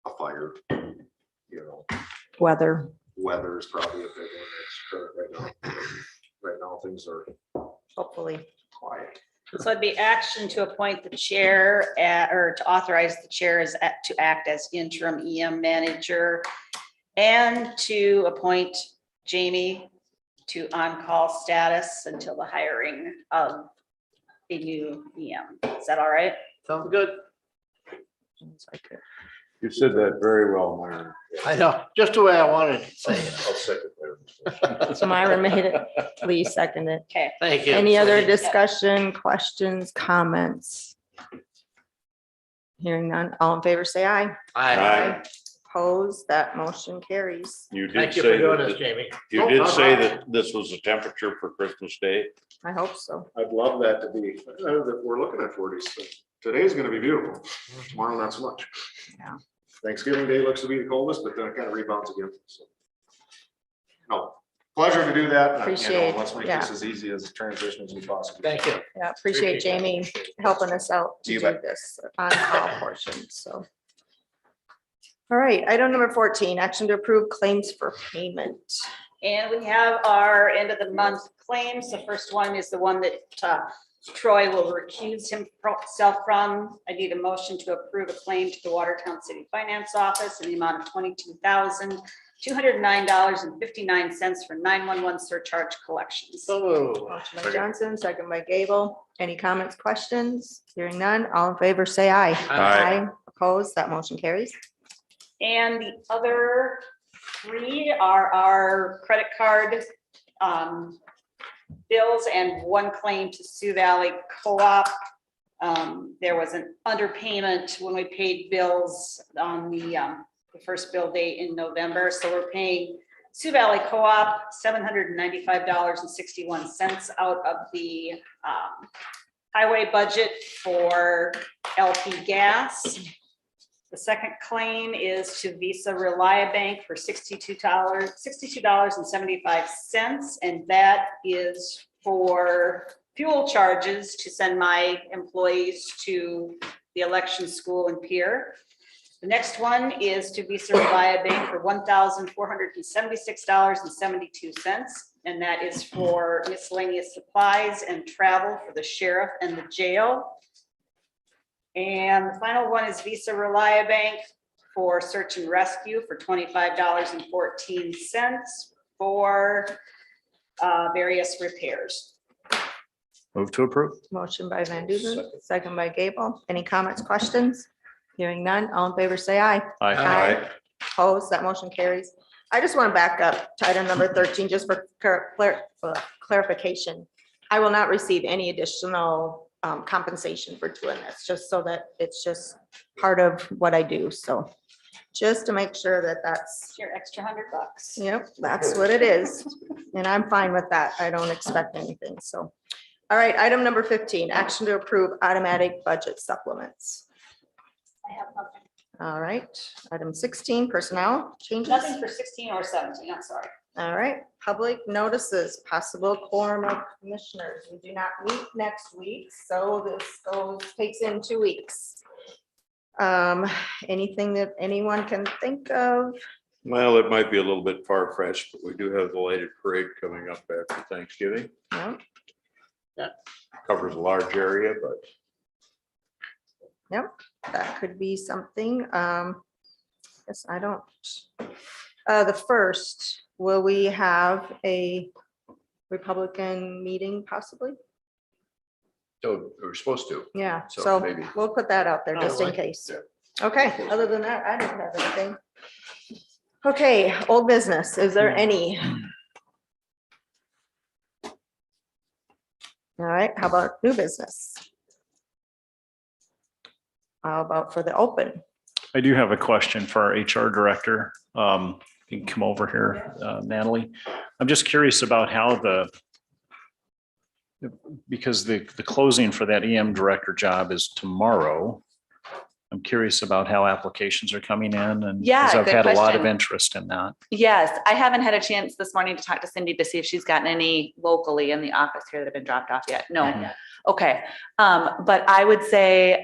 A fire, Weather, weather is probably a big one that's current right now. Right now, things are hopefully. quiet. So it'd be action to appoint the chair or to authorize the chair to act as interim EM manager and to appoint Jamie to on-call status until the hiring of a new EM. Is that all right? Sounds good. You said that very well, Myron. I know, just the way I wanted to say it. I'll second Larry's. So Myra made it, Lee seconded. Okay. Thank you. Any other Cindy. discussion, questions, comments? Hearing none, all in favor, say aye. Aye. Opposed, that motion carries. You did Thank you for say doing that, this, Jamie. you did say that this was the temperature for Christmas Day. I hope so. I'd love that to be, that we're looking at 40s. So today's gonna be beautiful. Tomorrow, not so much. Yeah. Thanksgiving Day looks to be the coldest, but then it kind of rebounds again. So, no, pleasure to do that. Appreciate, Let's make yeah. this as easy as a transition as we possibly. Thank you. Yeah, appreciate Jamie helping us out to You do bet. this on-call portion, so. All right, item number 14, action to approve claims for payment. And we have our end of the month claims. The first one is the one that Troy will recuse himself from. I need a motion to approve a claim to the Watertown City Finance Office in the amount of $22,209.59 for 911 surcharge collections. So, Motion by Johnson, second by Gable. Any comments, questions? Hearing none, all in favor, say aye. Aye. Opposed, that motion carries. And the other three are our credit card bills and one claim to Sioux Valley Co-op. There was an underpayment when we paid bills on the first bill date in November. So we're paying Sioux Valley Co-op $795.61 out of the highway budget for LP gas. The second claim is to Visa Reliabank for $62.75, and that is for fuel charges to send my employees to the election school in Pierre. The next one is to Visa Reliabank for $1,476.72, and that is for miscellaneous supplies and travel for the sheriff and the jail. And the final one is Visa Reliabank for search and rescue for $25.14 for various repairs. Move to approve. Motion by Van Duzen, second by Gable. Any comments, questions? Hearing none, all in favor, say aye. Aye. Opposed, that motion carries. I just want to back up to item number 13, just for clarification. I will not receive any additional compensation for doing this, just so that it's just part of what I do. So just to make sure that that's, Your extra $100. yep, that's what it is. And I'm fine with that. I don't expect anything. So, all right, item number 15, action to approve automatic budget supplements. I have nothing. All right, item 16, personnel changes. Nothing for 16 or 17, I'm sorry. All right, public notices, possible quorum of commissioners. We do not meet next week, so this takes in 2 weeks. Anything that anyone can think of? Well, it might be a little bit far fetched, but we do have the lighted parade coming up after Thanksgiving. No? Covers a large area, but Yep, that could be something. Yes, I don't. The first, will we have a Republican meeting possibly? So we're supposed to. Yeah, So so maybe. we'll put that out there Oh, just in right. case. Yeah. Okay, other than that, I didn't have anything. Okay, old business, is there any? All right, how about new business? How about for the open? I do have a question for our HR director. You can come over here, Natalie. I'm just curious about how because the closing for that EM director job is tomorrow. I'm curious about how applications are coming in and Yeah, because I've good had a lot of question. interest in that. Yes, I haven't had a chance this morning to talk to Cindy to see if she's gotten any locally in the office here that have been dropped off yet. No. Mhm. Okay. But I would say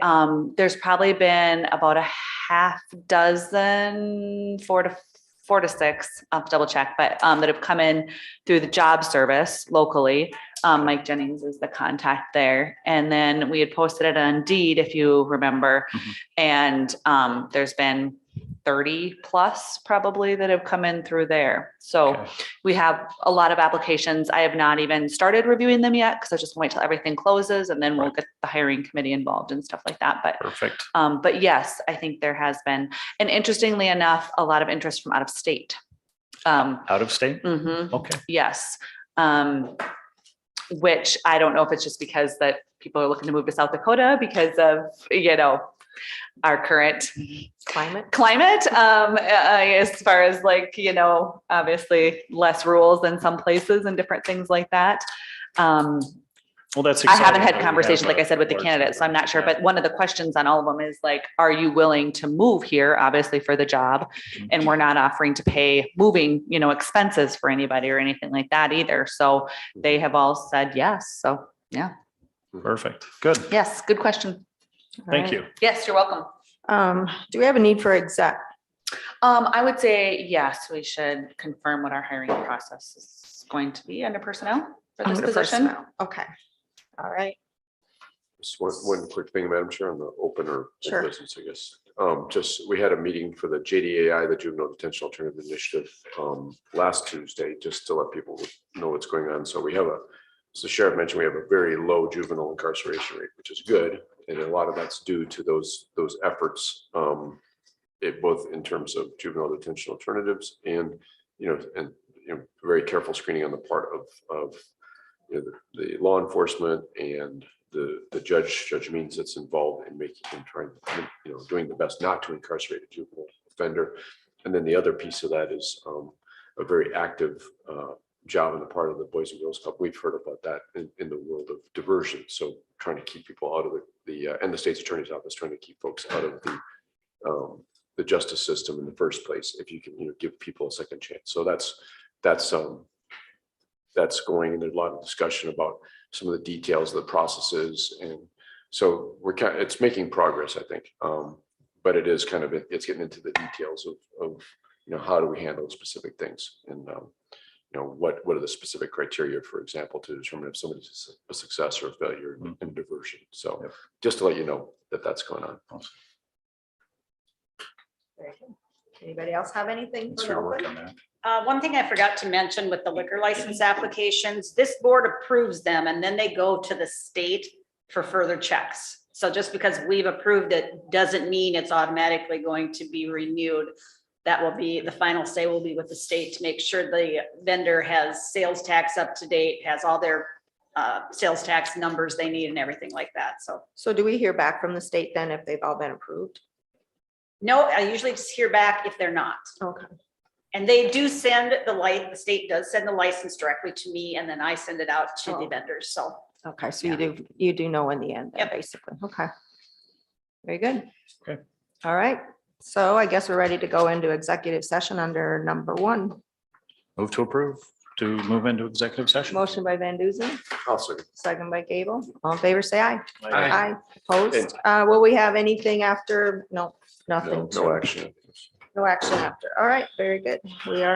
there's probably been about a half dozen, four to six, I'll have to double check, but that have come in through the job service locally. Mike Jennings is the contact there. And then we had posted it on Indeed, if you remember. Mhm. And there's been 30 plus probably that have come in through there. So Okay. we have a lot of applications. I have not even started reviewing them yet because I just wait till everything closes and then we'll Right. get the hiring committee involved and stuff like that. Perfect. But yes, I think there has been, and interestingly enough, a lot of interest from out of state. Out of state? Mhm. Okay. Yes. Which I don't know if it's just because that people are looking to move to South Dakota because of, our current climate, as far as like, obviously less rules in some places and different things like that. Well, that's I exciting. haven't had that we conversations, have like I a said, with the large candidates, so I'm not sure, number. but one of the questions on all of them is like, are you willing to move here, obviously for the job? Mhm. And we're not offering to pay moving, expenses for anybody or anything like that either. So they have all said yes. So, yeah. Yeah. Perfect. Good. Yes, good question. Thank you. Yes, you're welcome. Do we have a need for exec? I would say, yes, we should confirm what our hiring process is going to be under personnel for this Under position. personnel. Okay, all right. Just one quick thing, Madam Chair, on the open or Sure. business, I guess. Just, we had a meeting for the JDAI, the Juvenile Detention Alternative Initiative, last Tuesday, just to let people know what's going on. So we have as the sheriff mentioned, we have a very low juvenile incarceration rate, which is good. And a lot of that's due to those efforts, both in terms of juvenile detention alternatives and, very careful screening on the part of the law enforcement and the judge means that's involved in making and trying, doing the best not to incarcerate a juvenile offender. And then the other piece of that is a very active job on the part of the Boys and Girls Club. We've heard about that in the world of diversion. So trying to keep people out of and the state's attorney's office trying to keep folks out of the justice system in the first place. If you can, give people a second chance. So that's going, and there's a lot of discussion about some of the details of the processes. And so it's making progress, I think. But it is it's getting into the details of how do we handle specific things and, what are the specific criteria, for example, to determine if somebody's a success or a failure in diversion. So just to let you know that that's going on. Very good. Anybody else have anything? Thanks for for the your work open? on that. One thing I forgot to mention with the liquor license applications, this board approves them and then they go to the state for further checks. So just because we've approved it doesn't mean it's automatically going to be renewed. that will be, the final say will be with the state to make sure the vendor has sales tax up to date, has all their sales tax numbers they need and everything like that. So, So do we hear back from the state then if they've all been approved? no, I usually just hear back if they're not. Okay. And they do send the state does send the license directly to me, and then I send it out to the Oh. vendors. So, Okay, so you do know in the end, then, Yep. basically. Okay. Very good. Okay. All right. So I guess we're ready to go into executive session under number 1. Move to approve, to move into executive session. Motion by Van Duzen, I'll second. second by Gable. All in favor, say aye. Aye. Opposed? Will we have anything after? No, nothing. No action. No action after. All right, very good. We are